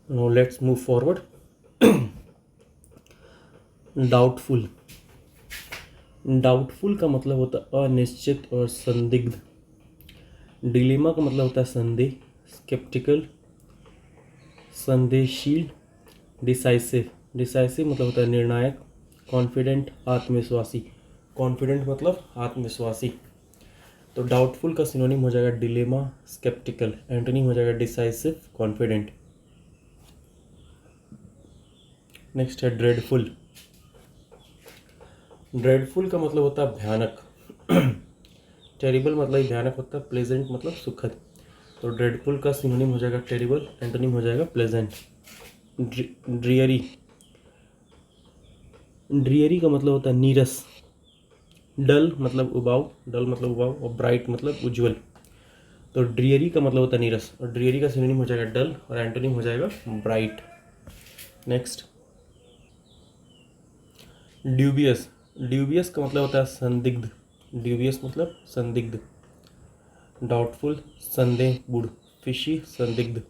Now let's move forward. Doubtful. Doubtful का मतलब होता है अनिश्चित और संदिग्ध। डिलेमा का मतलब होता है संदेह, स्केप्टिकल, संदेहशील। डिसाइसिव। डिसाइसिव मतलब होता है निर्णायक। कॉन्फिडेंट, आत्मविश्वासी। कॉन्फिडेंट मतलब आत्मविश्वासी। तो डाउटफुल का सिनोनिम हो जाएगा डिलेमा, स्केप्टिकल। एंटोनिम हो जाएगा डिसाइसिव, कॉन्फिडेंट। नेक्स्ट है ड्रेडफुल। ड्रेडफुल का मतलब होता है भयानक। टेरिबल मतलब भयानक होता है, प्लेजेंट मतलब सुखद। तो ड्रेडफुल का सिनोनिम हो जाएगा टेरिबल, एंटोनिम हो जाएगा प्लेजेंट। ड्रियरी। ड्रियरी का मतलब होता है नीरस। डल मतलब उबाऊ, डल मतलब उबाऊ, और ब्राइट मतलब उज्जवल। तो ड्रियरी का मतलब होता है नीरस, और ड्रियरी का सिनोनिम हो जाएगा डल, और एंटोनिम हो जाएगा ब्राइट। Next dubious. ड्यूबियस का मतलब होता है संदिग्ध। ड्यूबियस मतलब संदिग्ध। डाउटफुल संदेह बुढ़, फिशी संदिग्ध।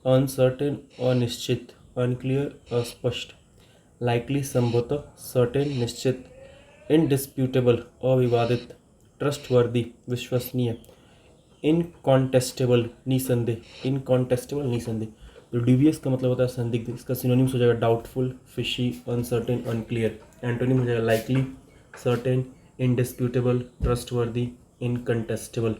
अनसर्टेन अनिश्चित, अनक्लियर अस्पष्ट, लाइकली संभवतः, सर्टेन निश्चित, इनडिस्प्यूटेबल अविवादित, ट्रस्टवर्दी विश्वसनीय, इनकॉन्टेस्टेबल निसंदेह, इनकॉन्टेस्टेबल निसंदेह। तो ड्यूबियस का मतलब होता है संदिग्ध। इसका सिनोनिम्स हो जाएगा doubtful, fishy, uncertain, unclear. Antonym हो जाएगा likely, certain, indisputable, trustworthy, incontestable.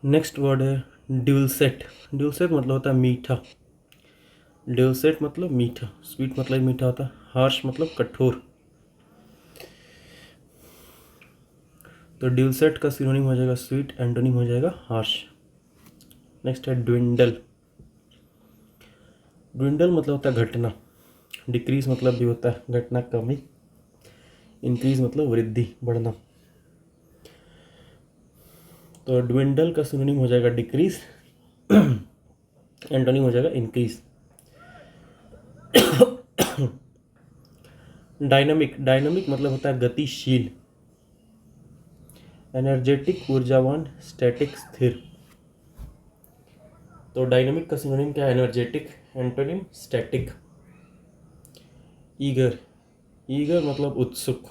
Next word है ड्यूलसेट। ड्यूलसेट मतलब होता है मीठा। ड्यूलसेट मतलब मीठा, स्वीट मतलब मीठा होता है। हार्श मतलब कठोर। तो ड्यूलसेट का सिनोनिम हो जाएगा स्वीट, एंटोनिम हो जाएगा हार्श। नेक्स्ट है ड्विंडल। ड्विंडल मतलब होता है घटना। डिक्रीज मतलब भी होता है घटना, कमी। इंक्रीज मतलब वृद्धि, बढ़ना। तो ड्विंडल का सिनोनिम हो जाएगा डिक्रीज, एंटोनिम हो जाएगा इंक्रीज। डायनामिक। डायनामिक मतलब होता है गतिशील। एनर्जेटिक ऊर्जावान, स्टैटिक स्थिर। तो डायनामिक का सिनोनिम क्या है? Energetic, antonym static. Eager. Eager मतलब उत्सुक।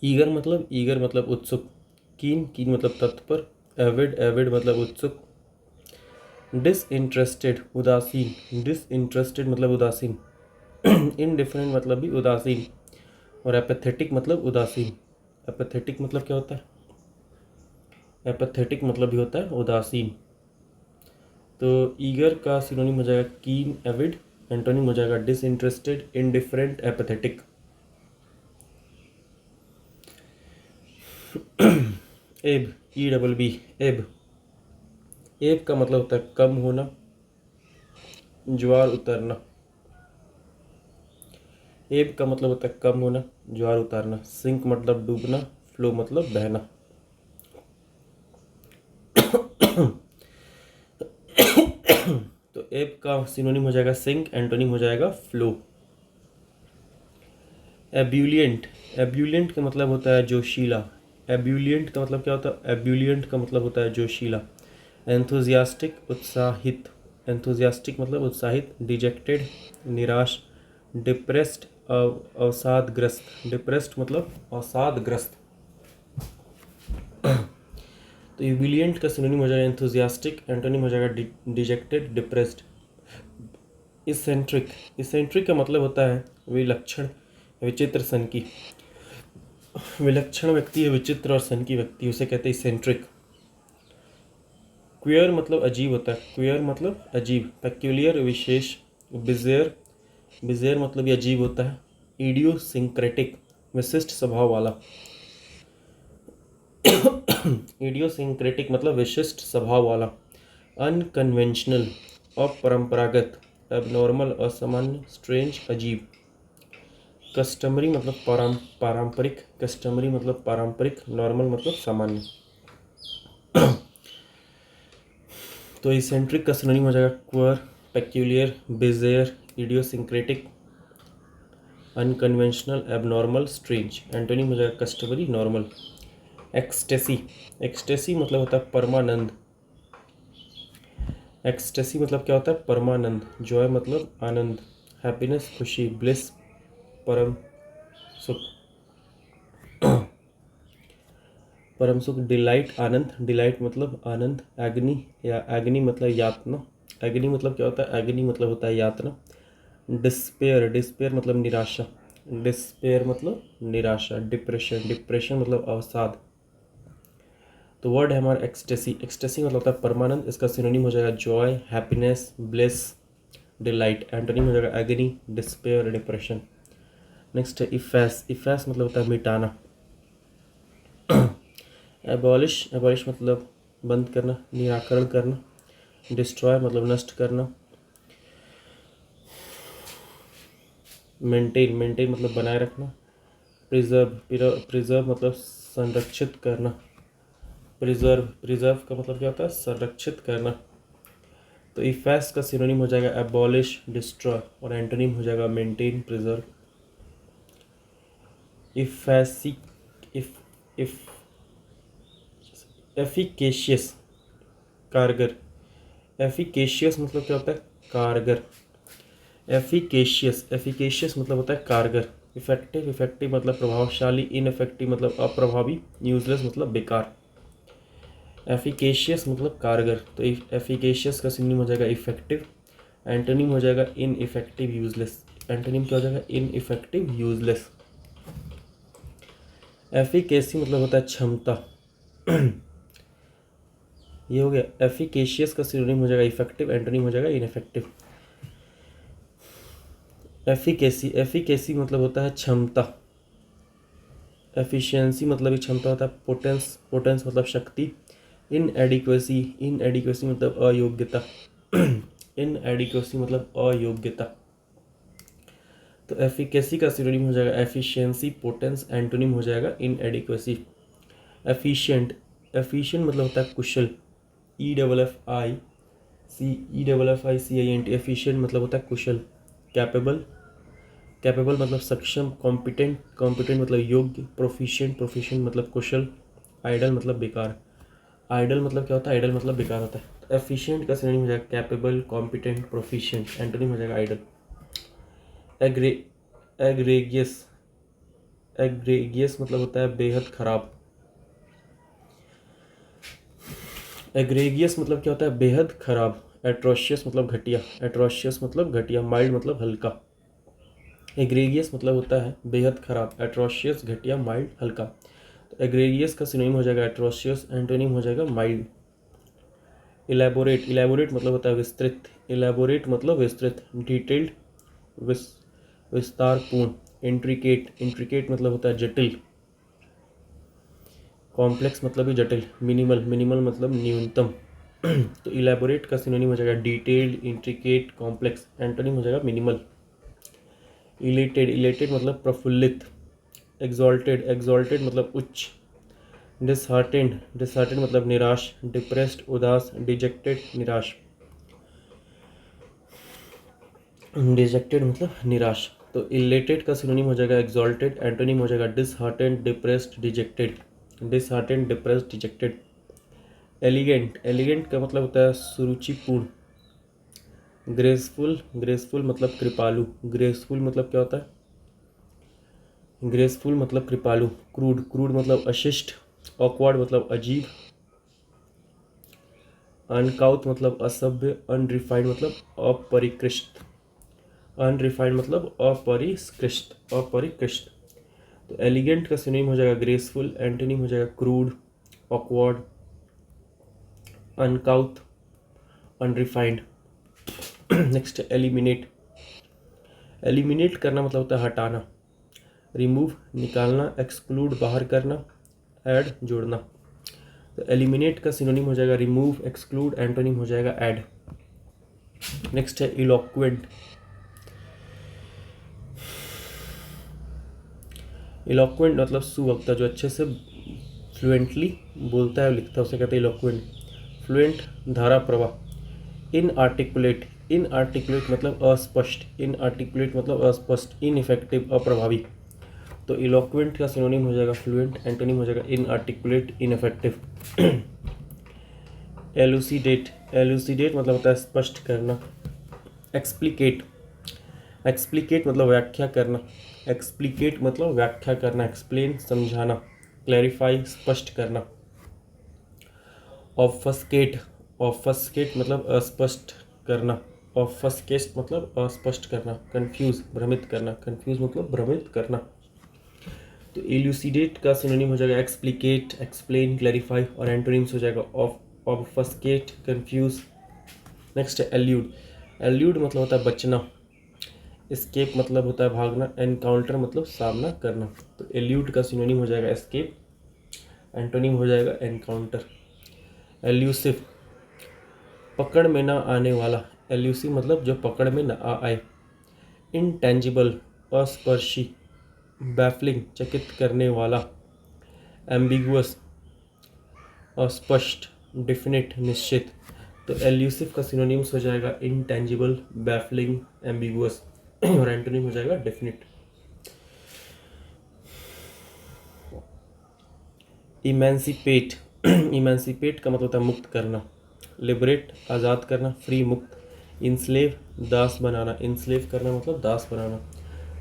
ईगर मतलब उत्सुक। कीन, कीन मतलब तत्पर। एविड, एविड मतलब उत्सुक। डिसइंटरेस्टेड उदासीन, डिसइंटरेस्टेड मतलब उदासीन। इनडिफरेंट मतलब भी उदासीन। और एपैथेटिक मतलब उदासीन। एपैथेटिक मतलब क्या होता है? एपैथेटिक मतलब भी होता है उदासीन। तो ईगर का सिनोनिम हो जाएगा कीन, एविड। एंटोनिम हो जाएगा डिसइंटरेस्टेड, इनडिफरेंट, एपैथेटिक। एब, ई डबल बी, एब। एब का मतलब होता है कम होना, ज्वार उतरना। एब का मतलब होता है कम होना, ज्वार उतारना। सिंक मतलब डूबना, फ्लो मतलब बहना। तो एब का सिनोनिम हो जाएगा सिंक, एंटोनिम हो जाएगा फ्लो। एब्यूलियंट। एब्यूलियंट का मतलब होता है जोशीला। एब्यूलियंट का मतलब क्या होता है? एब्यूलियंट का मतलब होता है जोशीला। एंथुजियास्टिक उत्साहित। एंथुजियास्टिक मतलब उत्साहित। डिजेक्टेड निराश। डिप्रेस्ड अवसादग्रस्त। डिप्रेस्ड मतलब अवसादग्रस्त। तो एब्यूलियंट का सिनोनिम हो जाएगा एंथुजियास्टिक, एंटोनिम हो जाएगा डिजेक्टेड, डिप्रेस्ड। इसेंट्रिक। इसेंट्रिक का मतलब होता है विलक्षण, विचित्र, सन की। विलक्षण व्यक्ति है विचित्र और सन की व्यक्ति, उसे कहते हैं इसेंट्रिक। क्वियर मतलब अजीब होता है। क्वियर मतलब अजीब। पेक्यूलियर विशेष। बिजेयर। बिजेयर मतलब ये अजीब होता है। इडियोसिंक्रेटिक विशिष्ट स्वभाव वाला। इडियोसिंक्रेटिक मतलब विशिष्ट स्वभाव वाला। अनकन्वेंशनल अपरंपरागत। एबनॉर्मल असामान्य, स्ट्रेंज अजीब। कस्टमरी मतलब पारंपरिक। कस्टमरी मतलब पारंपरिक। नॉर्मल मतलब सामान्य। तो इसेंट्रिक का सिनोनिम हो जाएगा queer, peculiar, bizarre, idiosyncratic, unconventional, abnormal, strange. Antonym हो जाएगा कस्टमरी, नॉर्मल। एक्सटेसी, एक्सटेसी मतलब होता है परमानंद। एक्सटेसी मतलब क्या होता है? परमानंद। जॉय मतलब आनंद। हैप्पीनेस खुशी। ब्लिस परम सुख, परम सुख। डिलाइट आनंद, डिलाइट मतलब आनंद। एग्नी या एग्नी मतलब यातना। एग्नी मतलब क्या होता है? एग्नी मतलब होता है यातना। डिस्पेयर, डिस्पेयर मतलब निराशा। डिस्पेयर मतलब निराशा। डिप्रेशन, डिप्रेशन मतलब अवसाद। तो वर्ड है हमारा एक्सटेसी। एक्सटेसी मतलब होता है परमानंद। इसका सिनोनिम हो जाएगा Joy, happiness, bliss, delight. Antonym हो जाएगा एगनी, डिस्पेयर, डिप्रेशन। नेक्स्ट है इफेस। इफेस मतलब होता है मिटाना। एबॉलिश, एबॉलिश मतलब बंद करना, निराकरण करना। डिस्ट्रॉय मतलब नष्ट करना। मेंटेन, मेंटेन मतलब बनाए रखना। प्रिजर्व, प्रिजर्व मतलब संरक्षित करना। प्रिजर्व, प्रिजर्व का मतलब क्या होता है? संरक्षित करना। तो इफेस का सिनोनिम हो जाएगा एबॉलिश, डिस्ट्रॉय, और एंटोनिम हो जाएगा मेंटेन, प्रिजर्व। इफेसी, इफ एफिकेशियस, कारगर। एफिकेशियस मतलब क्या होता है? कारगर। एफिकेशियस, एफिकेशियस मतलब होता है कारगर। इफेक्टिव, इफेक्टिव मतलब प्रभावशाली। इनफेक्टिव मतलब अप्रभावी। यूजलेस मतलब बेकार। एफिकेशियस मतलब कारगर। तो एफिकेशियस का सिनोनिम हो जाएगा इफेक्टिव। एंटोनिम हो जाएगा इनइफेक्टिव, यूजलेस। एंटोनिम क्या हो जाएगा? Ineffective, useless. एफिकेसी मतलब होता है क्षमता। ये हो गया। एफिकेशियस का सिनोनिम हो जाएगा इफेक्टिव। एंटोनिम हो जाएगा इनइफेक्टिव। एफिकेसी, एफिकेसी मतलब होता है क्षमता। एफिशिएंसी मतलब भी क्षमता होता है। पोटेंस, पोटेंस मतलब शक्ति। इनएडिक्वेसी, इनएडिक्वेसी मतलब अयोग्यता। इनएडिक्वेसी मतलब अयोग्यता। तो एफिकेसी का सिनोनिम हो जाएगा एफिशिएंसी, पोटेंस। एंटोनिम हो जाएगा इनएडिक्वेसी। एफिशिएंट, एफिशिएंट मतलब होता है कुशल। EFFICIENT, एफिशिएंट मतलब होता है कुशल। कैपेबल, कैपेबल मतलब सक्षम। कॉम्पिटेंट, कॉम्पिटेंट मतलब योग्य। प्रोफिशिएंट, प्रोफिशिएंट मतलब कुशल। आइडल मतलब बेकार। आइडल मतलब क्या होता है? आइडल मतलब बेकार होता है। तो एफिशिएंट का सिनोनिम हो जाएगा कैपेबल, कॉम्पिटेंट, प्रोफिशिएंट। एंटोनिम हो जाएगा आइडल। एग्रेगियस, एग्रेगियस मतलब होता है बेहद खराब। एग्रेगियस मतलब क्या होता है? बेहद खराब। एट्रोशियस मतलब घटिया। एट्रोशियस मतलब घटिया। माइल्ड मतलब हल्का। एग्रेगियस मतलब होता है बेहद खराब। एट्रोशियस घटिया, माइल्ड हल्का। तो एग्रेगियस का सिनोनिम हो जाएगा एट्रोशियस। एंटोनिम हो जाएगा माइल्ड। इलेबोरेट, इलेबोरेट मतलब होता है विस्तृत। इलेबोरेट मतलब विस्तृत। डिटेल्ड, विस्तारपूर्ण। इंट्रिकेट, इंट्रिकेट मतलब होता है जटिल। कॉम्प्लेक्स मतलब भी जटिल। मिनिमल, मिनिमल मतलब न्यूनतम। तो इलेबोरेट का सिनोनिम हो जाएगा डिटेल्ड, इंट्रिकेट, कॉम्प्लेक्स। एंटोनिम हो जाएगा मिनिमल। इलेटेड, इलेटेड मतलब प्रफुल्लित। एग्जॉल्टेड, एग्जॉल्टेड मतलब उच्च। डिसहार्टेंड, डिसहार्टेंड मतलब निराश। डिप्रेस्ड उदास। डिजेक्टेड निराश। डिजेक्टेड मतलब निराश। तो इलेटेड का सिनोनिम हो जाएगा एग्जॉल्टेड। एंटोनिम हो जाएगा disheartened, depressed, dejected. Disheartened, depressed, dejected. Elegant, elegant का मतलब होता है सुरुचिपूर्ण। ग्रेसफुल, ग्रेसफुल मतलब कृपालु। ग्रेसफुल मतलब क्या होता है? ग्रेसफुल मतलब कृपालु। क्रूड, क्रूड मतलब अशिष्ट। ऑकवर्ड मतलब अजीब। अनकाउथ मतलब असभ्य। अनरिफाइंड मतलब अपरिकृष्ट। अनरिफाइंड मतलब अपरिष्कृत, अपरिकृष्ट। तो एलिगेंट का सिनोनिम हो जाएगा ग्रेसफुल। एंटोनिम हो जाएगा crude, awkward, अनकाउथ, unrefined. Next eliminate. Eliminate करना मतलब होता है हटाना। रिमूव निकालना। एक्सक्लूड बाहर करना। ऐड जोड़ना। तो एलिमिनेट का सिनोनिम हो जाएगा रिमूव, एक्सक्लूड। एंटोनिम हो जाएगा ऐड। नेक्स्ट है इलोक्वेंट। इलोक्वेंट मतलब सुवक्ता, जो अच्छे से फ्लुएंटली बोलता है और लिखता है, उसे कहते हैं इलोक्वेंट। फ्लुएंट धारा प्रवाह। इनआर्टिकुलेट, इनआर्टिकुलेट मतलब अस्पष्ट। इनआर्टिकुलेट मतलब अस्पष्ट। इनइफेक्टिव अप्रभावी। तो इलोक्वेंट का सिनोनिम हो जाएगा फ्लुएंट, एंटोनिम हो जाएगा इनआर्टिकुलेट, इनफेक्टिव। एलुसिडेट, एलुसिडेट मतलब होता है स्पष्ट करना। एक्सप्लिकेट, एक्सप्लिकेट मतलब व्याख्या करना। एक्सप्लिकेट मतलब व्याख्या करना, एक्सप्लेन समझाना, क्लैरिफाई स्पष्ट करना। ऑफस्केट, ऑफस्केट मतलब अस्पष्ट करना। ऑफस्केट मतलब अस्पष्ट करना। कंफ्यूज भ्रमित करना, कंफ्यूज मतलब भ्रमित करना। तो इल्यूसिडेट का सिनोनिम हो जाएगा एक्सप्लिकेट, एक्सप्लेन, क्लैरिफाई, और एंटोनिम्स हो जाएगा ऑफस्केट, कंफ्यूज। नेक्स्ट है एल्यूड, एल्यूड मतलब होता है बचना। एस्केप मतलब होता है भागना। एनकाउंटर मतलब सामना करना। तो एल्यूड का सिनोनिम हो जाएगा एस्केप, एंटोनिम हो जाएगा एनकाउंटर। एल्यूसिव, पकड़ में ना आने वाला। एल्यूसिव मतलब जो पकड़ में ना आए। इनटेंजिबल, अस्पर्शी। बैफलिंग, चकित करने वाला। एम्बिगुअस, अस्पष्ट। डिफिनिट, निश्चित। तो एल्यूसिव का सिनोनिम्स हो जाएगा इनटेंजिबल, बैफलिंग, एम्बिगुअस, और एंटोनिम हो जाएगा डेफिनिट। इमेंसिपेट, इमेंसिपेट का मतलब होता है मुक्त करना। लिबरेट, आज़ाद करना, फ्री, मुक्त। इंस्लेव, दास बनाना। इंस्लेव करना मतलब दास बनाना।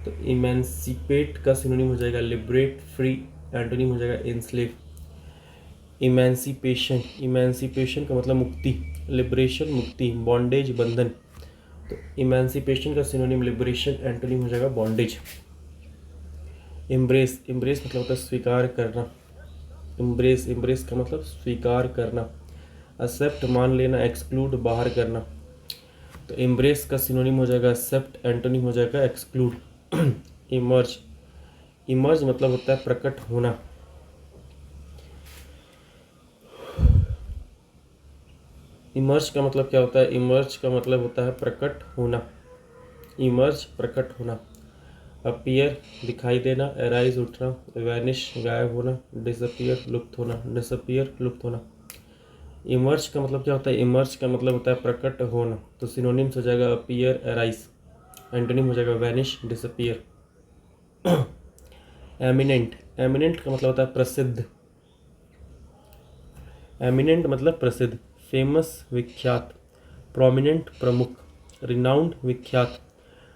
तो इमेंसिपेट का सिनोनिम हो जाएगा लिबरेट, फ्री, एंटोनिम हो जाएगा इंस्लेव। इमेंसिपेशन, इमेंसिपेशन का मतलब मुक्ति। लिबरेशन, मुक्ति। बॉन्डेज, बंधन। तो इमेंसिपेशन का सिनोनिम लिबरेशन, एंटोनिम हो जाएगा बॉन्डेज। एम्ब्रेस, एम्ब्रेस मतलब होता है स्वीकार करना। एम्ब्रेस, एम्ब्रेस का मतलब स्वीकार करना। एक्सेप्ट, मान लेना। एक्सक्लूड, बाहर करना। तो एम्ब्रेस का सिनोनिम हो जाएगा एक्सेप्ट, एंटोनिम हो जाएगा एक्सक्लूड। इमर्ज, इमर्ज मतलब होता है प्रकट होना। इमर्ज का मतलब क्या होता है? इमर्ज का मतलब होता है प्रकट होना। इमर्ज, प्रकट होना। अपीयर, दिखाई देना। एराइज, उठना। वैनिश, गायब होना। डिसअपीयर, लुप्त होना। डिसअपीयर, लुप्त होना। इमर्ज का मतलब क्या होता है? इमर्ज का मतलब होता है प्रकट होना। तो सिनोनिम्स हो जाएगा अपीयर, एराइज, एंटोनिम हो जाएगा वैनिश, डिसअपीयर। एमिनेंट, एमिनेंट का मतलब होता है प्रसिद्ध। एमिनेंट मतलब प्रसिद्ध। फेमस, विख्यात। प्रोमिनेंट, प्रमुख। रिनाउंड, विख्यात।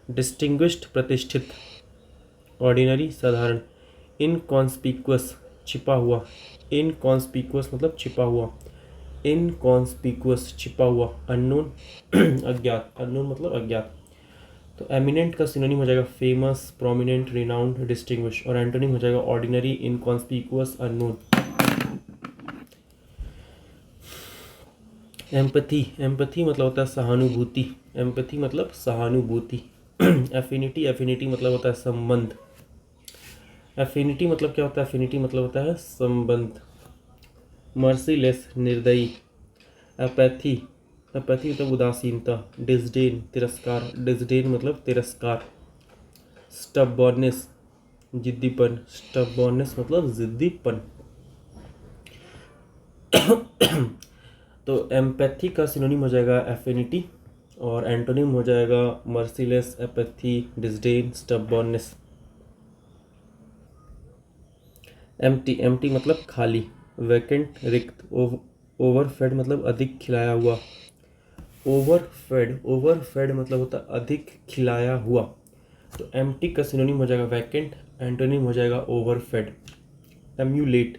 डिस्टिंग्विश्ड, प्रतिष्ठित। ऑर्डिनरी, साधारण। इनकॉन्स्पिकुअस, छिपा हुआ। इनकॉन्स्पिकुअस मतलब छिपा हुआ। इनकॉन्स्पिकुअस, छिपा हुआ। अननोन, अज्ञात। अननोन मतलब अज्ञात। तो एमिनेंट का सिनोनिम हो जाएगा फेमस, प्रोमिनेंट, रिनाउंड, डिस्टिंग्विश, और एंटोनिम हो जाएगा ordinary, inconspicuous, unknown. Empathy, empathy मतलब होता है सहानुभूति। एम्पथी मतलब सहानुभूति। एफिनिटी, एफिनिटी मतलब होता है संबंध। एफिनिटी मतलब क्या होता है? एफिनिटी मतलब होता है संबंध। मर्सीलेस, निर्दयी। अपैथी, अपैथी मतलब उदासीनता। डिसडेन, तिरस्कार। डिसडेन मतलब तिरस्कार। स्टबॉर्नेस, जिद्दीपन। स्टबॉर्नेस मतलब जिद्दीपन। तो एम्पैथी का सिनोनिम हो जाएगा एफिनिटी, और एंटोनिम हो जाएगा merciless, apathy, disdain, stubbornness. Empty, empty मतलब खाली। वैकेंट, रिक्त। ओवरफेड मतलब अधिक खिलाया हुआ। ओवरफेड, ओवरफेड मतलब होता है अधिक खिलाया हुआ। तो एम्प्टी का सिनोनिम हो जाएगा वैकेंट, एंटोनिम हो जाएगा ओवरफेड। एम्यूलेट,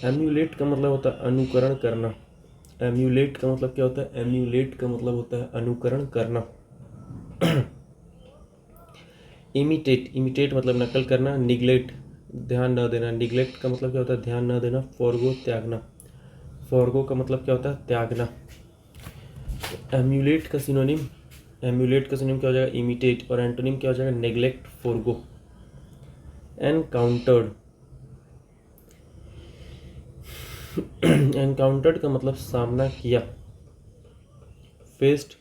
एम्यूलेट का मतलब होता है अनुकरण करना। एम्यूलेट का मतलब क्या होता है? एम्यूलेट का मतलब होता है अनुकरण करना। इमिटेट, इमिटेट मतलब नकल करना। निगलेक्ट, ध्यान न देना। निगलेक्ट का मतलब क्या होता है? ध्यान न देना। फॉरगो, त्यागना। फॉरगो का मतलब क्या होता है? त्यागना। एम्यूलेट का सिनोनिम, एम्यूलेट का सिनोनिम क्या हो जाएगा? इमिटेट, और एंटोनिम क्या हो जाएगा? Neglect, forgo. एनकाउंटर्ड, एनकाउंटर्ड का मतलब सामना किया। फेस्ड,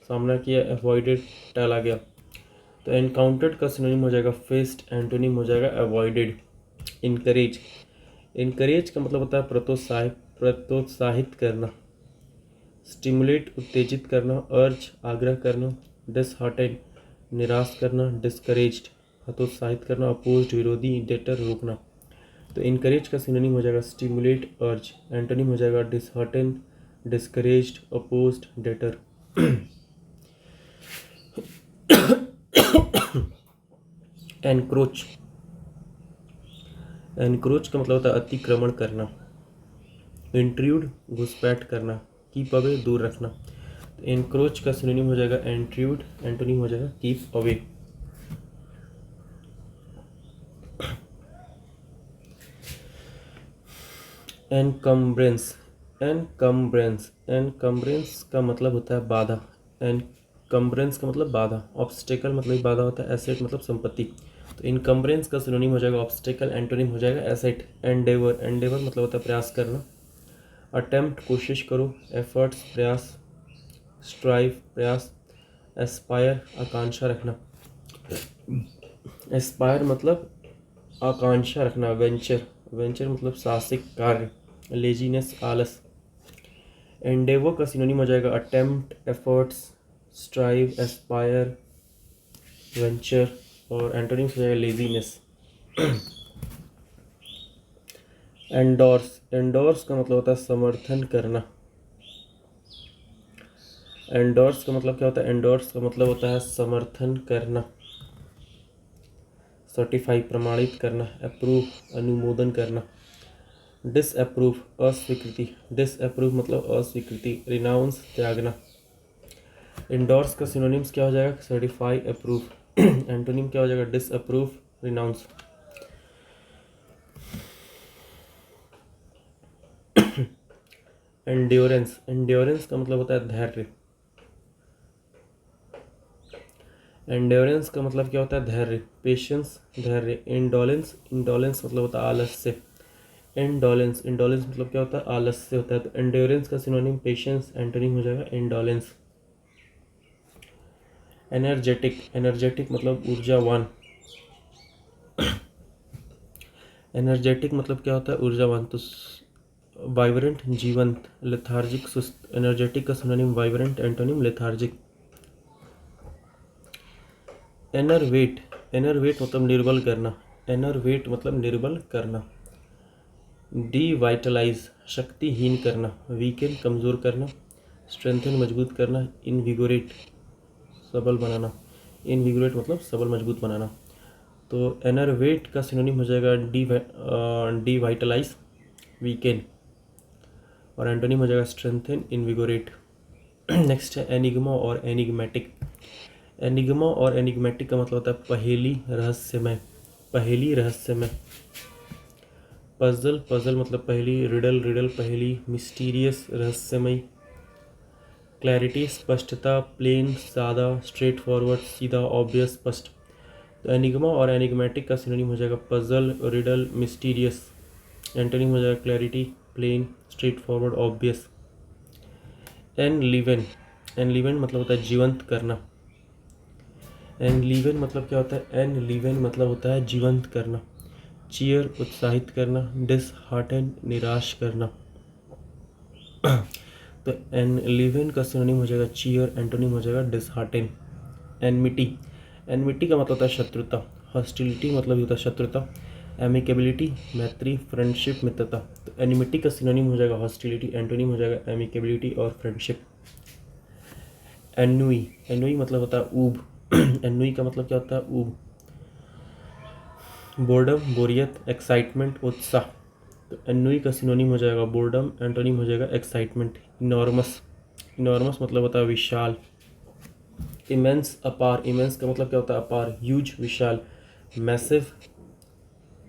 सामना किया। अवॉइडेड, टाला गया। तो एनकाउंटर्ड का सिनोनिम हो जाएगा फेस्ड, एंटोनिम हो जाएगा अवॉइडेड। इनकरेज, इनकरेज का मतलब होता है प्रोत्साहित, प्रोत्साहित करना। स्टिमुलेट, उत्तेजित करना। अर्ज, आग्रह करना। डिसहार्टेन, निराश करना। डिस्करेज्ड, हतोत्साहित करना, अपोज्ड विरोधी, डेटर रोकना। तो इनकरेज का सिनोनिम हो जाएगा स्टिमुलेट, अर्ज। एंटोनिम हो जाएगा dishearten, discouraged, opposed, deter. Encroach, encroach का मतलब होता है अतिक्रमण करना। इंट्रूड, घुसपैठ करना। कीप अवे, दूर रखना। तो एनक्रोच का सिनोनिम हो जाएगा इंट्रूड, एंटोनिम हो जाएगा कीप अवे। एनकम्ब्रेंस, एनकम्ब्रेंस, एनकम्ब्रेंस का मतलब होता है बाधा। एनकम्ब्रेंस का मतलब बाधा। ऑब्स्टेकल मतलब बाधा होता है। एसेट मतलब संपत्ति। तो इनकम्ब्रेंस का सिनोनिम हो जाएगा ऑब्स्टेकल, एंटोनिम हो जाएगा एसेट। एंडेवर, एंडेवर मतलब होता है प्रयास करना। अटेम्प्ट, कोशिश करो। एफर्ट्स, प्रयास। स्ट्राइव, प्रयास। एस्पायर, आकांक्षा रखना। एस्पायर मतलब आकांक्षा रखना। वेंचर, वेंचर मतलब साहसिक कार्य। लेजीनेस, आलस। एंडेवर का सिनोनिम हो जाएगा attempt, efforts, strive, Aspire, venture. और एंटोनिम्स हो जाएगा लेजीनेस। एंडोर्स, एंडोर्स का मतलब होता है समर्थन करना। एंडोर्स का मतलब क्या होता है? एंडोर्स का मतलब होता है समर्थन करना। सर्टिफाई, प्रमाणित करना। अप्रूव, अनुमोदन करना। डिसअप्रूव, अस्वीकृति। डिसअप्रूव मतलब अस्वीकृति। रिनाउंस, त्यागना। इंडोर्स का सिनोनिम्स क्या हो जाएगा? Certify, approve. एंटोनिम क्या हो जाएगा? Disapprove, renounce. एंड्योरेंस, एंड्योरेंस का मतलब होता है धैर्य। एंड्योरेंस का मतलब क्या होता है? धैर्य। पेशेंस, धैर्य। इंडोलेंस, इंडोलेंस मतलब होता है आलस्य। इंडोलेंस, इंडोलेंस मतलब क्या होता है? आलस्य होता है। तो एंड्योरेंस का सिनोनिम पेशेंस, एंटोनिम हो जाएगा इंडोलेंस। एनर्जेटिक, एनर्जेटिक मतलब ऊर्जावान। एनर्जेटिक मतलब क्या होता है? ऊर्जावान। तो वाइब्रेंट, जीवंत। लेथार्जिक, सुस्त। एनर्जेटिक का सिनोनिम वाइब्रेंट, एंटोनिम लेथार्जिक। एनरवेट, एनरवेट मतलब निर्बल करना। एनरवेट मतलब निर्बल करना। डिवाइटलाइज, शक्तिहीन करना। वीकेन, कमज़ोर करना। स्ट्रेंथन, मजबूत करना। इनविगोरेट, सबल बनाना। इनविगोरेट मतलब सबल, मजबूत बनाना। तो एनरवेट का सिनोनिम हो जाएगा डिवाइटलाइज, वीकेन। और एंटोनिम हो जाएगा स्ट्रेंथन, इनविगोरेट। नेक्स्ट है एनिग्मा और एनिग्मेटिक। एनिग्मा और एनिग्मेटिक का मतलब होता है पहेली, रहस्यमय। पहेली, रहस्यमय। पजल, पजल मतलब पहेली। रिडल, रिडल पहेली। मिस्टीरियस, रहस्यमय। क्लैरिटी, स्पष्टता। प्लेन, सादा। स्ट्रेट फॉरवर्ड, सीधा। ऑब्वियस, स्पष्ट। तो एनिग्मा और एनिग्मेटिक का सिनोनिम हो जाएगा पजल, रिडल, मिस्टीरियस। एंटोनिम हो जाएगा clarity, plain, straightforward, obvious. Enliven, enliven मतलब होता है जीवंत करना। एनलिवन मतलब क्या होता है? एनलिवन मतलब होता है जीवंत करना। चीयर, उत्साहित करना। डिसहार्टन, निराश करना। तो एनलिवन का सिनोनिम हो जाएगा चीयर, एंटोनिम हो जाएगा डिसहार्टन। एनमिटी, एनमिटी का मतलब होता है शत्रुता। हॉस्टिलिटी मतलब होता है शत्रुता। एमिकेबिलिटी, मैत्री, फ्रेंडशिप, मित्रता। तो एनिमिटी का सिनोनिम हो जाएगा हॉस्टिलिटी, एंटोनिम हो जाएगा एमिकेबिलिटी और फ्रेंडशिप। एनुई, एनुई मतलब होता है ऊब। एनुई का मतलब क्या होता है? ऊब। बोर्डम, बोरियत, एक्साइटमेंट, उत्साह। तो एनुई का सिनोनिम हो जाएगा बोर्डम, एंटोनिम हो जाएगा एक्साइटमेंट। इनॉर्मस, इनॉर्मस मतलब होता है विशाल। इमेंस, अपार। इमेंस का मतलब क्या होता है? अपार, ह्यूज, विशाल। मैसिव,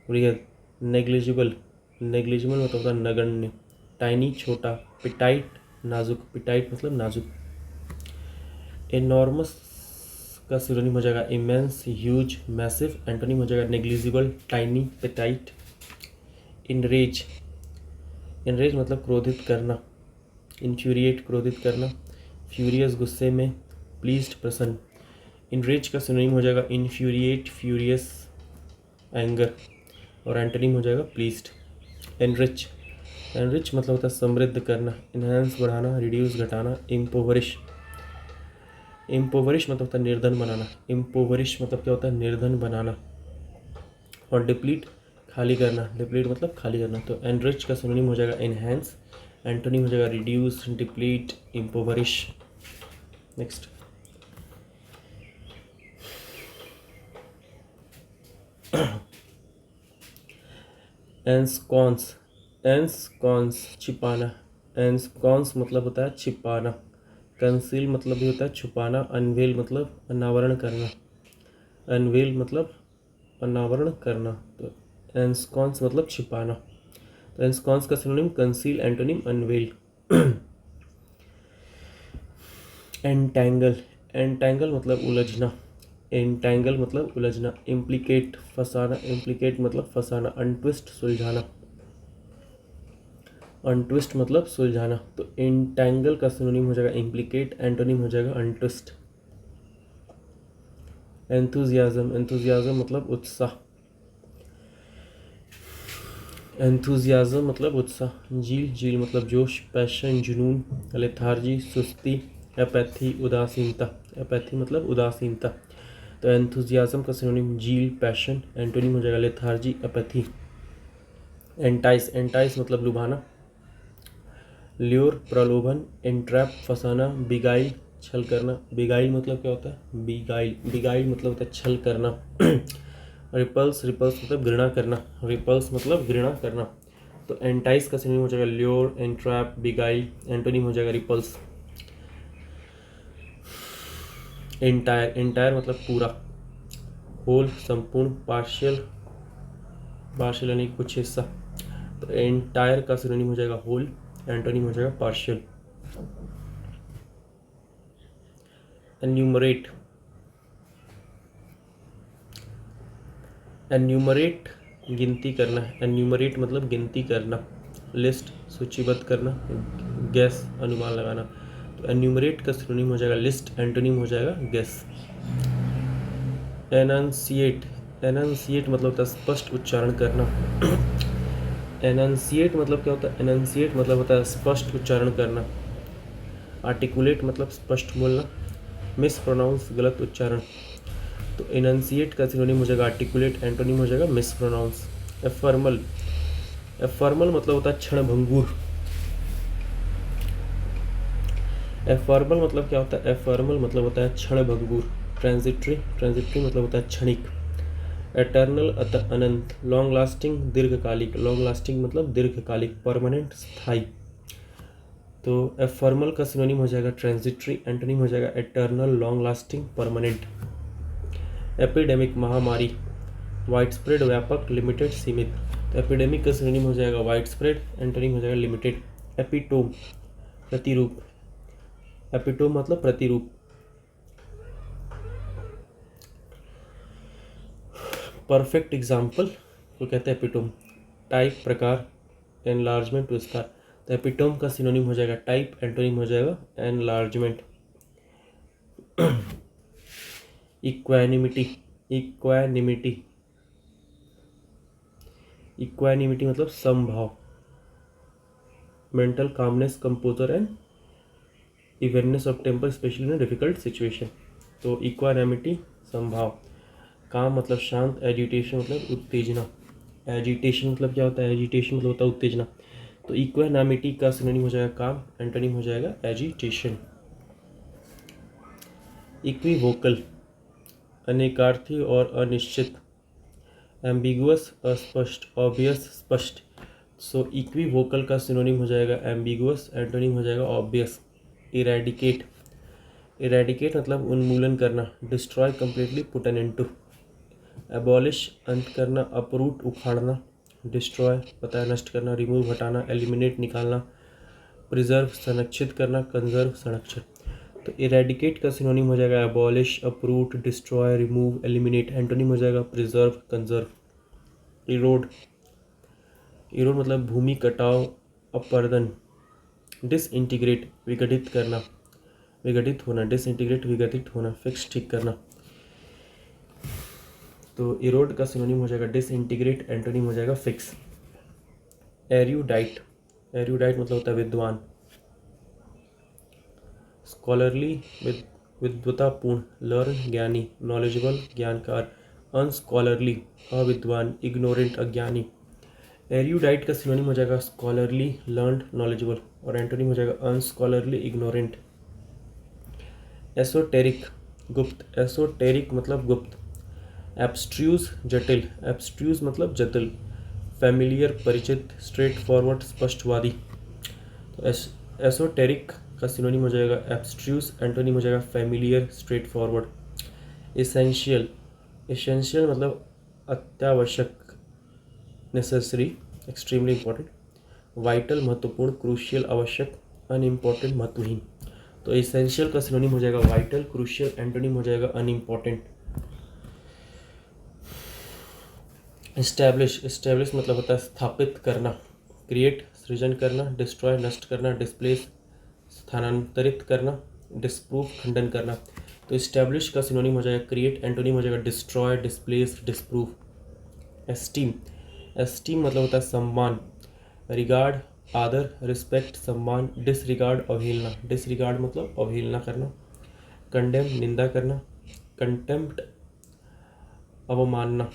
वृहद। नेग्लिजिबल, नेग्लिजिबल मतलब होता है नगण्य। टाइनी, छोटा। पिटाइट, नाजुक। पिटाइट मतलब नाजुक। एनॉर्मस का सिनोनिम हो जाएगा इमेंस, ह्यूज, मैसिव। एंटोनिम हो जाएगा negligible, tiny, petite. Enraged, enraged मतलब क्रोधित करना। इन्फ्यूरिएट, क्रोधित करना। फ्यूरियस, गुस्से में। प्लीज्ड, प्रसन्न। इनरेज का सिनोनिम हो जाएगा इन्फ्यूरिएट, फ्यूरियस, एंगर। और एंटोनिम हो जाएगा प्लीज्ड। एनरिच, एनरिच मतलब होता है समृद्ध करना। इन्हेंस, बढ़ाना। रिड्यूस, घटाना। इम्पोवरिश, इम्पोवरिश मतलब होता है निर्धन बनाना, इम्पोवरिश मतलब क्या होता है निर्धन बनाना। और डिप्लीट खाली करना, डिप्लीट मतलब खाली करना। तो एनरिच का सिनोनिम हो जाएगा एनहेंस, एंटोनिम हो जाएगा रिड्यूस, डिप्लीट, इम्पोवरिश। नेक्स्ट, एंस्कॉन्स, एंस्कॉन्स छिपाना, एंस्कॉन्स मतलब होता है छिपाना। कंसील मतलब भी होता है छुपाना। अनवेल मतलब अनावरण करना, अनवेल मतलब अनावरण करना। तो एंस्कॉन्स मतलब छिपाना। तो एंस्कॉन्स का synonym conceal, antonym unveil. Entangle, entangle मतलब उलझना, एंटैंगल मतलब उलझना। इम्प्लीकेट फंसाना, इम्प्लीकेट मतलब फंसाना। अनट्विस्ट सुलझाना, अनट्विस्ट मतलब सुलझाना। तो एंटैंगल का सिनोनिम हो जाएगा इम्प्लीकेट, एंटोनिम हो जाएगा अनट्विस्ट। एंथुजियाज्म, एंथुजियाज्म मतलब उत्साह, एंथुजियाज्म मतलब उत्साह। जील, जील मतलब जोश। पैशन जुनून। लेथार्जी सुस्ती। एपैथी उदासीनता, एपैथी मतलब उदासीनता। तो एंथुजियाज्म का सिनोनिम जील, पैशन, एंटोनिम हो जाएगा लेथार्जी, एपैथी। एंटाइस, एंटाइस मतलब लुभाना। ल्योर प्रलोभन। एंट्रैप फंसाना। बिगाइल छल करना, बिगाइल मतलब क्या होता है बिगाइल, बिगाइल मतलब होता है छल करना। रिपल्स, रिपल्स मतलब घृणा करना, रिपल्स मतलब घृणा करना। तो एंटाइस का सिनोनिम हो जाएगा ल्योर, एंट्रैप, बिगाइल, एंटोनिम हो जाएगा रिपल्स। एंटायर, एंटायर मतलब पूरा। होल संपूर्ण। पार्शियल, पार्शियल यानी कुछ हिस्सा। तो एंटायर का सिनोनिम हो जाएगा होल, एंटोनिम हो जाएगा पार्शियल। एन्यूमरेट, एन्यूमरेट गिनती करना, एन्यूमरेट मतलब गिनती करना। लिस्ट सूचीबद्ध करना। गैस अनुमान लगाना। तो एन्यूमरेट का सिनोनिम हो जाएगा लिस्ट, एंटोनिम हो जाएगा गैस। एनंसिएट, एनंसिएट मतलब होता है स्पष्ट उच्चारण करना। एनंसिएट मतलब क्या होता है एनंसिएट मतलब होता है स्पष्ट उच्चारण करना। आर्टिकुलेट मतलब स्पष्ट बोलना। मिस प्रोनाउंस गलत उच्चारण। तो इनंसिएट का सिनोनिम हो जाएगा आर्टिकुलेट, एंटोनिम हो जाएगा मिस प्रोनाउंस। एफर्मल, एफर्मल मतलब होता है क्षणभंगुर। एफर्मल मतलब क्या होता है एफर्मल मतलब होता है क्षणभंगुर। ट्रांजिटरी, ट्रांजिटरी मतलब होता है क्षणिक। एटर्नल अनंत। लॉन्ग लास्टिंग दीर्घकालिक, लॉन्ग लास्टिंग मतलब दीर्घकालिक। परमानेंट स्थायी। तो एफर्मल का सिनोनिम हो जाएगा ट्रांजिटरी, एंटोनिम हो जाएगा eternal, long lasting, permanent. Epidemic महामारी। वाइड स्प्रेड व्यापक, लिमिटेड सीमित। तो एपिडेमिक का सिनोनिम हो जाएगा वाइड स्प्रेड, एंटोनिम हो जाएगा लिमिटेड। एपिटोम प्रतिरूप, एपिटोम मतलब प्रतिरूप। परफेक्ट एग्जाम्पल को कहते हैं एपिटोम। टाइप प्रकार, एनलार्जमेंट विस्तार। तो एपिटोम का सिनोनिम हो जाएगा टाइप, एंटोनिम हो जाएगा एनलार्जमेंट। इक्वानिमिटी, इक्वानिमिटी, इक्वानिमिटी मतलब समभाव। Mental calmness, composure and evenness of temper especially in difficult situation. तो इक्वानिमिटी समभाव। काम मतलब शांत। एजिटेशन मतलब उत्तेजना, एजिटेशन मतलब क्या होता है एजिटेशन मतलब होता है उत्तेजना। तो इक्वानिमिटी का सिनोनिम हो जाएगा काम, एंटोनिम हो जाएगा एजिटेशन। इक्विवोकल अनेकार्थी और अनिश्चित। एम्बिगुअस अस्पष्ट, ऑब्वियस स्पष्ट। सो इक्विवोकल का सिनोनिम हो जाएगा एम्बिगुअस, एंटोनिम हो जाएगा ऑब्वियस। इरेडिकेट, इरेडिकेट मतलब उन्मूलन करना। Destroy completely, put an end to. Abolish अंत करना, अपरूट उखाड़ना। डिस्ट्रॉय पता है नष्ट करना, रिमूव हटाना, एलिमिनेट निकालना। प्रिजर्व संरक्षित करना, कंजर्व संरक्षण। तो इरेडिकेट का सिनोनिम हो जाएगा abolish, uproot, destroy, remove, eliminate, antonym हो जाएगा प्रिजर्व, कंजर्व। इरोड, इरोड मतलब भूमि कटाव, अपरदन। डिसइंटीग्रेट विघटित करना, विघटित होना। डिसइंटीग्रेट विघटित होना। फिक्स ठीक करना। तो इरोड का सिनोनिम हो जाएगा डिसइंटीग्रेट, एंटोनिम हो जाएगा फिक्स। एर्यूडाइट, एर्यूडाइट मतलब होता है विद्वान। स्कॉलरली विद्वतापूर्ण, लर्न ज्ञानी, नॉलेजेबल ज्ञानकार, अनस्कॉलरली अविद्वान, इग्नोरेंट अज्ञानी। एरुडाइट का सिनोनिम हो जाएगा स्कॉलरली, लर्नड, नॉलेजेबल, और एंटोनिम हो जाएगा अनस्कॉलरली, इग्नोरेंट। एसोटेरिक गुप्त, एसोटेरिक मतलब गुप्त। एब्स्ट्रूज जटिल, एब्स्ट्रूज मतलब जटिल। फैमिलियर परिचित, स्ट्रेट फॉरवर्ड स्पष्टवादी। तो एसोटेरिक का सिनोनिम हो जाएगा एब्स्ट्रूज, एंटोनिम हो जाएगा familiar, straight forward. Essential, essential मतलब अत्यावश्यक, नेसेसरी, एक्सट्रीमली इंपॉर्टेंट। वाइटल महत्वपूर्ण, क्रूशियल आवश्यक, अनइम्पॉर्टेंट महत्वहीन। तो एसेंशियल का सिनोनिम हो जाएगा वाइटल, क्रूशियल, एंटोनिम हो जाएगा अनइम्पॉर्टेंट। एस्टैब्लिश, एस्टैब्लिश मतलब होता है स्थापित करना। क्रिएट सृजन करना, डिस्ट्रॉय नष्ट करना, डिस्प्लेस स्थानांतरित करना, डिस्प्रूव खंडन करना। तो एस्टैब्लिश का सिनोनिम हो जाएगा क्रिएट, एंटोनिम हो जाएगा destroy, displace, disprove. Esteem, esteem मतलब होता है सम्मान। रिगार्ड आदर, रिस्पेक्ट सम्मान, डिसरिगार्ड अवहेलना, डिसरिगार्ड मतलब अवहेलना करना। कंडेम निंदा करना, कंटेम्प्ट अवमानना।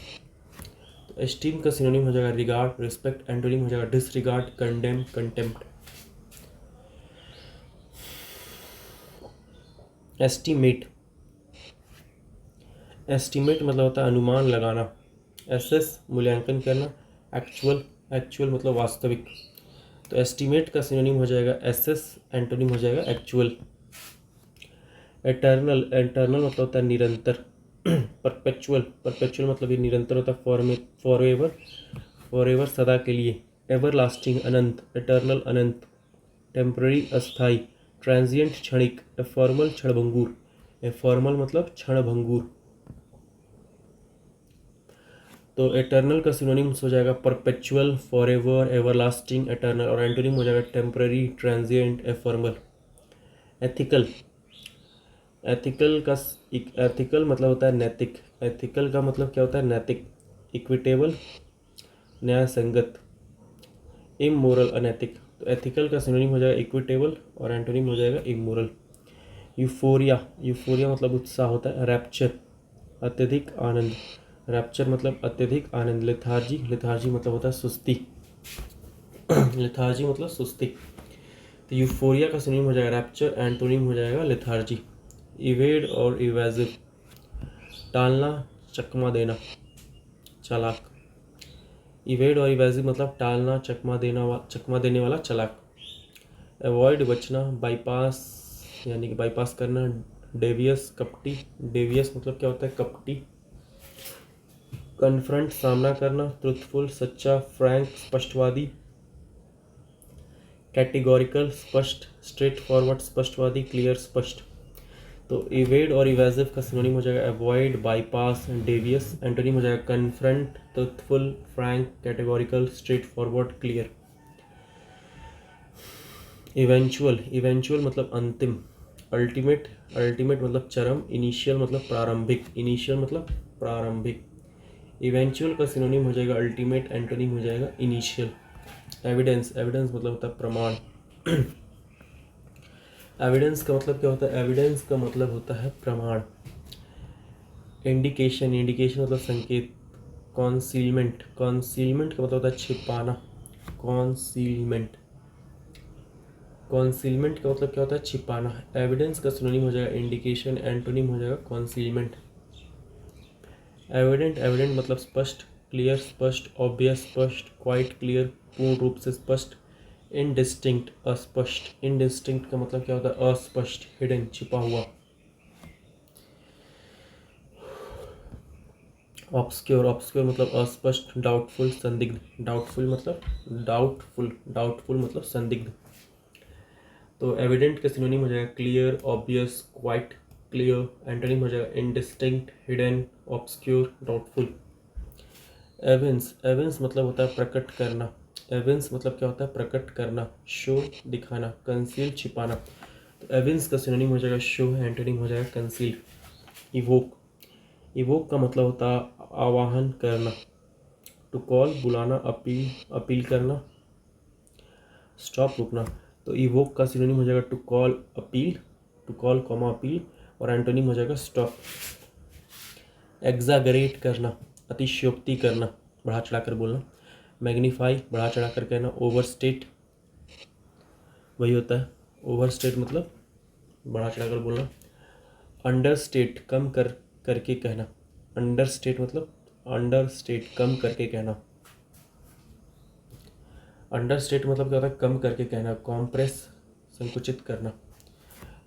तो एस्टीम का सिनोनिम हो जाएगा रिगार्ड, रिस्पेक्ट, एंटोनिम हो जाएगा disregard, condemn, contempt. Estimate, estimate मतलब होता है अनुमान लगाना। एसेस मूल्यांकन करना, एक्चुअल, एक्चुअल मतलब वास्तविक। तो एस्टीमेट का सिनोनिम हो जाएगा एसेस, एंटोनिम हो जाएगा एक्चुअल। एटर्नल, एटर्नल मतलब होता है निरंतर। परपेचुअल, परपेचुअल मतलब ये निरंतर होता है, फॉर एवर, फॉर एवर सदा के लिए। एवरलास्टिंग अनंत, एटर्नल अनंत। टेम्पररी अस्थाई, ट्रांजिएंट क्षणिक। एफॉर्मल क्षणभंगुर, एफॉर्मल मतलब क्षणभंगुर। तो एटर्नल का सिनोनिम्स हो जाएगा परपेचुअल, फॉरएवर, एवरलास्टिंग, एटर्नल, और एंटोनिम हो जाएगा टेम्पररी, ट्रांजिएंट, एफॉर्मल। एथिकल, एथिकल का एथिकल मतलब होता है नैतिक। एथिकल का मतलब क्या होता है नैतिक। इक्विटेबल न्याय संगत, इमोरल अनैतिक। तो एथिकल का सिनोनिम हो जाएगा इक्विटेबल, और एंटोनिम हो जाएगा इमोरल। यूफोरिया, यूफोरिया मतलब उत्साह होता है। रैप्चर अत्यधिक आनंद, रैप्चर मतलब अत्यधिक आनंद। लेथार्जी, लेथार्जी मतलब होता है सुस्ती, लेथार्जी मतलब सुस्ती। तो यूफोरिया का सिनोनिम हो जाएगा रैप्चर, एंटोनिम हो जाएगा लेथार्जी। इवेड और इवेजिव, टालना, चकमा देना, चालाक। इवेड और इवेजिव मतलब टालना, चकमा देने वाला, चालाक। अवॉइड बचना, बाईपास यानी कि बाईपास करना। डेवियस कपटी, डेवियस मतलब क्या होता है कपटी। कन्फ्रंट सामना करना, ट्रुथफुल सच्चा, फ्रैंक स्पष्टवादी। कैटेगोरिकल स्पष्ट, स्ट्रेट फॉरवर्ड स्पष्टवादी, क्लियर स्पष्ट। तो इवेड और इवेजिव का सिनोनिम हो जाएगा अवॉइड, बाईपास, डेवियस। एंटोनिम हो जाएगा confront, truthful, Frank, categorical, straight forward, clear. Eventual, eventual मतलब अंतिम। अल्टीमेट, अल्टीमेट मतलब चरम। इनिशियल मतलब प्रारंभिक, इनिशियल मतलब प्रारंभिक। इवेंचुअल का सिनोनिम हो जाएगा अल्टीमेट, एंटोनिम हो जाएगा इनिशियल। एविडेंस, एविडेंस मतलब होता है प्रमाण। एविडेंस का मतलब क्या होता है एविडेंस का मतलब होता है प्रमाण। इंडिकेशन, इंडिकेशन मतलब संकेत। कॉन्सीलमेंट, कॉन्सीलमेंट का मतलब होता है छिपाना। कॉन्सीलमेंट, कॉन्सीलमेंट का मतलब क्या होता है छिपाना। एविडेंस का सिनोनिम हो जाएगा इंडिकेशन, एंटोनिम हो जाएगा कॉन्सीलमेंट। एविडेंट, एविडेंट मतलब स्पष्ट, क्लियर स्पष्ट, ऑब्वियस स्पष्ट, क्वाइट क्लियर पूर्ण रूप से स्पष्ट। इनडिस्टिंक्ट अस्पष्ट, इनडिस्टिंक्ट का मतलब क्या होता है अस्पष्ट, हिडन छिपा हुआ। ऑब्सक्योर, ऑब्सक्योर मतलब अस्पष्ट, डाउटफुल संदिग्ध। डाउटफुल मतलब डाउटफुल, डाउटफुल मतलब संदिग्ध। तो एविडेंट का सिनोनिम हो जाएगा clear, obvious, quite clear. Antonym हो जाएगा indistinct, hidden, obscure, doubtful. Evince, evince मतलब होता है प्रकट करना। एविंस मतलब क्या होता है प्रकट करना, शो दिखाना। कंसील छिपाना। तो एविंस का सिनोनिम हो जाएगा शो, एंटोनिम हो जाएगा कंसील। इवोक, इवोक का मतलब होता है आवाहन करना। टू कॉल बुलाना, अपील, अपील करना। स्टॉप रुकना। तो इवोक का सिनोनिम हो जाएगा to call appeal, to call comma appeal. और एंटोनिम हो जाएगा स्टॉप। एग्जागरेट करना, अतिशयोक्ति करना, बढ़ा चढ़ा कर बोलना। मैग्नीफाई, बढ़ा चढ़ा कर कहना। ओवरस्टेट, वही होता है ओवरस्टेट मतलब बढ़ा चढ़ा कर बोलना। अंडरस्टेट, कम करके कहना। अंडरस्टेट मतलब अंडरस्टेट, कम करके कहना। अंडरस्टेट मतलब क्या होता है, कम करके कहना। कॉम्प्रेस, संकुचित करना।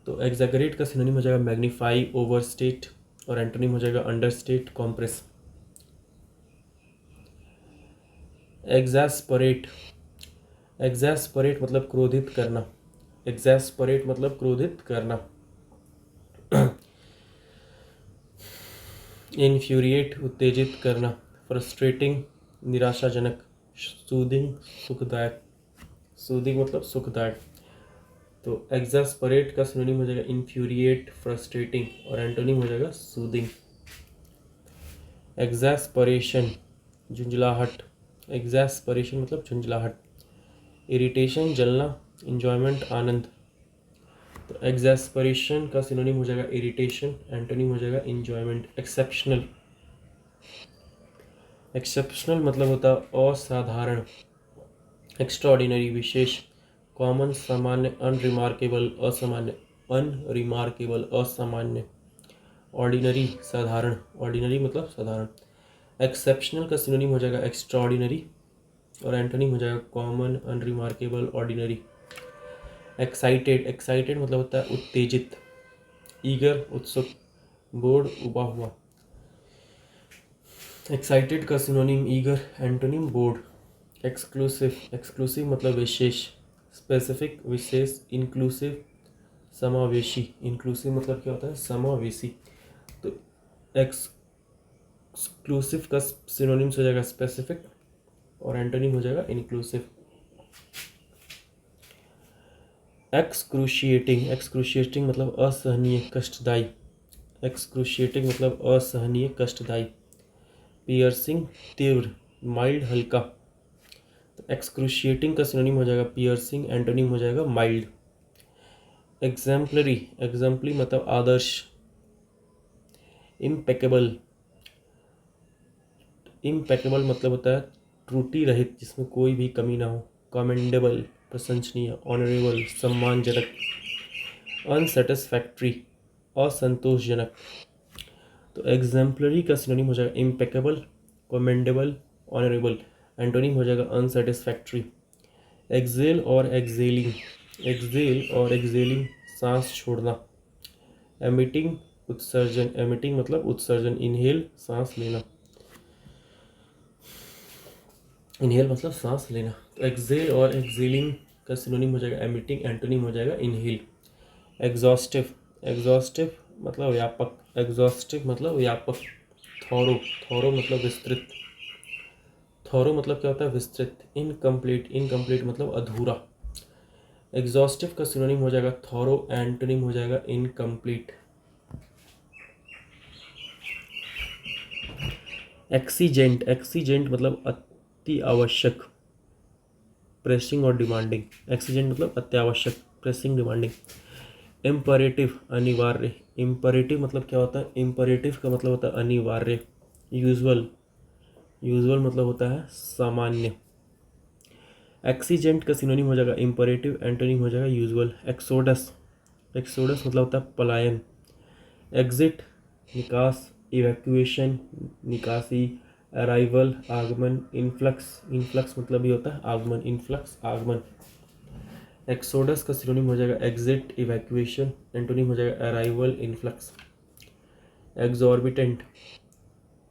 तो एग्जैगरेट का सिनोनिम हो जाएगा मैग्नीफाई, ओवरस्टेट, और एंटोनिम हो जाएगा अंडरस्टेट, कॉम्प्रेस। एग्जैस्परेट, एग्जैस्परेट मतलब क्रोधित करना। एग्जैस्परेट मतलब क्रोधित करना। इन्फ्यूरिएट, उत्तेजित करना। फ्रस्ट्रेटिंग, निराशाजनक। सूदिंग, सुखदायक। सूदिंग मतलब सुखदायक। तो एग्जैस्परेट का सिनोनिम हो जाएगा इन्फ्यूरिएट, फ्रस्ट्रेटिंग, और एंटोनिम हो जाएगा सूदिंग। एग्जैस्परेशन, झुंझलाहट। एग्जैस्परेशन मतलब झुंझलाहट। इरिटेशन, जलना। इंजॉयमेंट, आनंद। तो एग्जैस्परेशन का सिनोनिम हो जाएगा इरिटेशन, एंटोनिम हो जाएगा इंजॉयमेंट। एक्सेप्शनल, एक्सेप्शनल मतलब होता है असाधारण। एक्स्ट्राऑर्डिनरी, विशेष। कॉमन, सामान्य। अनरिमार्केबल, असामान्य। अनरिमार्केबल, असामान्य। ऑर्डिनरी, साधारण। ऑर्डिनरी मतलब साधारण। एक्सेप्शनल का सिनोनिम हो जाएगा एक्स्ट्राऑर्डिनरी, और एंटोनिम हो जाएगा common, unremarkable, ordinary. Excited, excited मतलब होता है उत्तेजित। ईगर, उत्सुक। बोर्ड, उबा हुआ। एक्साइटेड का synonym eager, antonym board. Exclusive, exclusive मतलब विशेष। स्पेसिफिक, विशेष। इंक्लूसिव, समावेशी। इंक्लूसिव मतलब क्या होता है, समावेशी। तो एक्सक्लूसिव का सिनोनिम्स हो जाएगा स्पेसिफिक, और एंटोनिम हो जाएगा इंक्लूसिव। एक्सक्रूशिएटिंग, एक्सक्रूशिएटिंग मतलब असहनीय, कष्टदायी। एक्सक्रूशिएटिंग मतलब असहनीय, कष्टदायी। पियर्सिंग, तीव्र। माइल्ड, हल्का। तो एक्सक्रूशिएटिंग का सिनोनिम हो जाएगा पियर्सिंग, एंटोनिम हो जाएगा माइल्ड। एग्जाम्पलरी, एग्जाम्पली मतलब आदर्श। इम्पेकेबल, इम्पेकेबल मतलब होता है त्रुटि रहित, जिसमें कोई भी कमी ना हो। कमेंडेबल, प्रशंसनीय। ऑनरेबल, सम्मानजनक। अनसेटिस्फैक्ट्री, असंतोषजनक। तो एग्जाम्पलरी का सिनोनिम हो जाएगा इम्पेकेबल, कमेंडेबल, ऑनरेबल। एंटोनिम हो जाएगा अनसेटिस्फैक्ट्री। एक्सेल और एक्सेलिंग, एक्सेल और एक्सेलिंग, सांस छोड़ना। एमिटिंग, उत्सर्जन। एमिटिंग मतलब उत्सर्जन। इनहेल, सांस लेना। इनहेल मतलब सांस लेना। तो एक्सेल और एक्सेलिंग का सिनोनिम हो जाएगा एमिटिंग, एंटोनिम हो जाएगा इनहेल। एग्जॉस्टिव, एग्जॉस्टिव मतलब व्यापक। एग्जॉस्टिव मतलब व्यापक। थॉरो, थॉरो मतलब विस्तृत। थॉरो मतलब क्या होता है, विस्तृत। इनकम्प्लीट, इनकम्प्लीट मतलब अधूरा। एग्जॉस्टिव का सिनोनिम हो जाएगा थॉरो, एंटोनिम हो जाएगा इनकम्प्लीट। एक्सीजेंट, एक्सीजेंट मतलब अति आवश्यक, प्रेसिंग और डिमांडिंग। एक्सीजेंट मतलब अत्यावश्यक, प्रेसिंग, डिमांडिंग। इम्परेटिव, अनिवार्य। इम्परेटिव मतलब क्या होता है, इम्परेटिव का मतलब होता है अनिवार्य। यूजुअल, यूजुअल मतलब होता है सामान्य। एक्सीजेंट का सिनोनिम हो जाएगा इम्परेटिव, एंटोनिम हो जाएगा यूजुअल। एक्सोडस, एक्सोडस मतलब होता है पलायन। एग्जिट, निकास। इवैक्यूएशन, निकासी। अराइवल, आगमन। इनफ्लक्स, इनफ्लक्स मतलब ये होता है आगमन। इनफ्लक्स, आगमन। एक्सोडस का सिनोनिम हो जाएगा एग्जिट, इवैक्यूएशन। एंटोनिम हो जाएगा अराइवल, इनफ्लक्स। एग्जॉर्बिटेंट,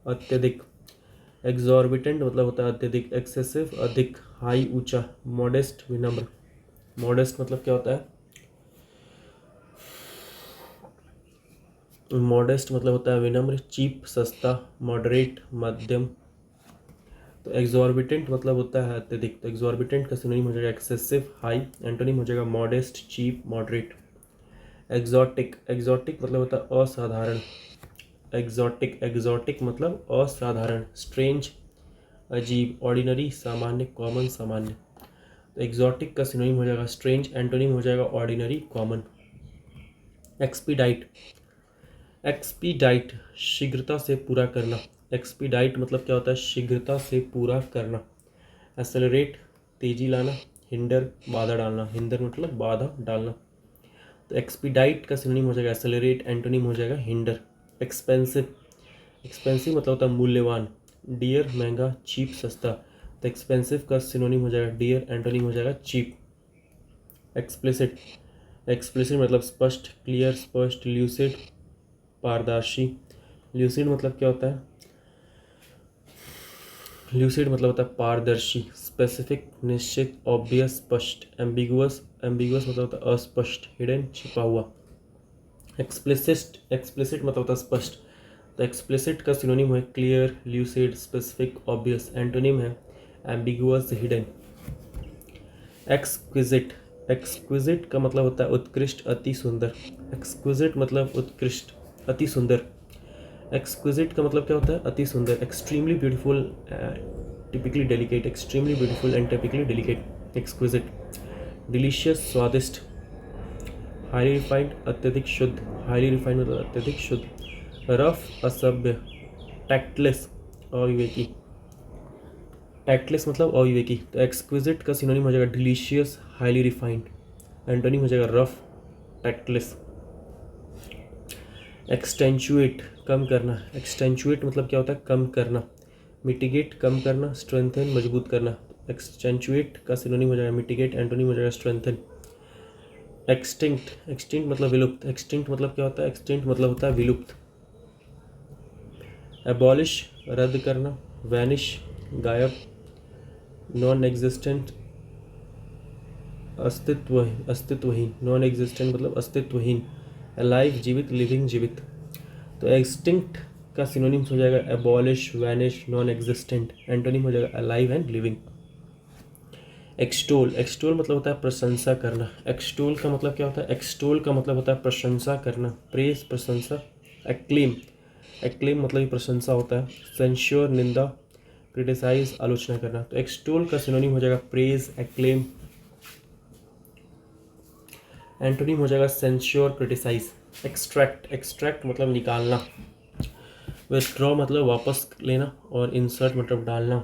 अत्यधिक। एग्जॉर्बिटेंट मतलब होता है अत्यधिक, एक्सेसिव, अधिक, हाई, ऊंचा। मॉडेस्ट, विनम्र। मॉडेस्ट मतलब क्या होता है, मॉडेस्ट मतलब होता है विनम्र। चीप, सस्ता। मॉडरेट, मध्यम। तो एग्जॉर्बिटेंट मतलब होता है अत्यधिक। तो एग्जॉर्बिटेंट का सिनोनिम हो जाएगा एक्सेसिव, हाई। एंटोनिम हो जाएगा modest, cheap, moderate. Exotic, exotic मतलब होता है असाधारण। एग्जॉटिक, एग्जॉटिक मतलब असाधारण। स्ट्रेंज, अजीब। ऑर्डिनरी, सामान्य। कॉमन, सामान्य। तो एग्जॉटिक का सिनोनिम हो जाएगा स्ट्रेंज, एंटोनिम हो जाएगा ऑर्डिनरी, कॉमन। एक्सपीडाइट, एक्सपीडाइट शीघ्रता से पूरा करना। एक्सपीडाइट मतलब क्या होता है? शीघ्रता से पूरा करना। एक्सेलरेट तेजी लाना। हिंडर बाधा डालना। हिंडर मतलब बाधा डालना। तो एक्सपीडाइट का सिनोनिम हो जाएगा एक्सेलरेट, एंटोनिम हो जाएगा हिंडर। एक्सपेंसिव, एक्सपेंसिव मतलब होता है मूल्यवान। डियर महंगा, चीप सस्ता। तो एक्सपेंसिव का सिनोनिम हो जाएगा डियर, एंटोनिम हो जाएगा चीप। एक्सप्लिसिट, एक्सप्लिसिट मतलब स्पष्ट, क्लियर, स्पष्ट, ल्यूसिड, पारदर्शी। ल्यूसिड मतलब क्या होता है? ल्यूसिड मतलब होता है पारदर्शी। स्पेसिफिक निश्चित, ऑब्वियस स्पष्ट। एम्बिगुअस, एम्बिगुअस मतलब होता है अस्पष्ट, हिडन छिपा हुआ। एक्सप्लिसिट, एक्सप्लिसिट मतलब होता है स्पष्ट। तो एक्सप्लिसिट का सिनोनिम है clear, lucid, specific, obvious. Antonym है एम्बिगुअस, हिडन। एक्सक्विजिट, एक्सक्विजिट का मतलब होता है उत्कृष्ट, अति सुंदर। एक्सक्विजिट मतलब उत्कृष्ट, अति सुंदर। एक्सक्विजिट का मतलब क्या होता है? अति सुंदर। Extremely beautiful, typically delicate. Extremely beautiful and typically delicate. Exquisite. Delicious स्वादिष्ट। हाईली रिफाइंड अत्यधिक शुद्ध। हाईली रिफाइंड मतलब अत्यधिक शुद्ध। रफ असभ्य। टैक्टलेस अविवेकी। टैक्टलेस मतलब अविवेकी। तो एक्सक्विजिट का सिनोनिम हो जाएगा डिलीशियस, हाईली रिफाइंड। एंटोनिम हो जाएगा रफ, टैक्टलेस। एक्सटेंचुएट कम करना। एक्सटेंचुएट मतलब क्या होता है? कम करना। मिटिगेट कम करना, स्ट्रेंथन मजबूत करना। एक्सटेंचुएट का सिनोनिम हो जाएगा मिटिगेट, एंटोनिम हो जाएगा स्ट्रेंथन। एक्सटिंक्ट, एक्सटिंक्ट मतलब विलुप्त। एक्सटिंक्ट मतलब क्या होता है? एक्सटिंक्ट मतलब होता है विलुप्त। एबॉलिश रद्द करना। वैनिश गायब। नॉन एग्जिस्टेंट अस्तित्वहीन। नॉन एग्जिस्टेंट मतलब अस्तित्वहीन। अलाइव जीवित, लिविंग जीवित। तो एक्सटिंक्ट का सिनोनिम्स हो जाएगा abolish, vanish, non existent. Antonym हो जाएगा alive and living. Extol, extol मतलब होता है प्रशंसा करना। एक्सटोल का मतलब क्या होता है? एक्सटोल का मतलब होता है प्रशंसा करना, प्रेस, प्रशंसा। एक्लेम, एक्लेम मतलब ही प्रशंसा होता है। सेंश्योर निंदा, क्रिटिसाइज आलोचना करना। तो एक्सटोल का सिनोनिम हो जाएगा प्रेज, एक्लेम। एंटोनिम हो जाएगा सेंश्योर, क्रिटिसाइज। एक्सट्रैक्ट, एक्सट्रैक्ट मतलब निकालना। विथड्रॉ मतलब वापस लेना, और इंसर्ट मतलब डालना।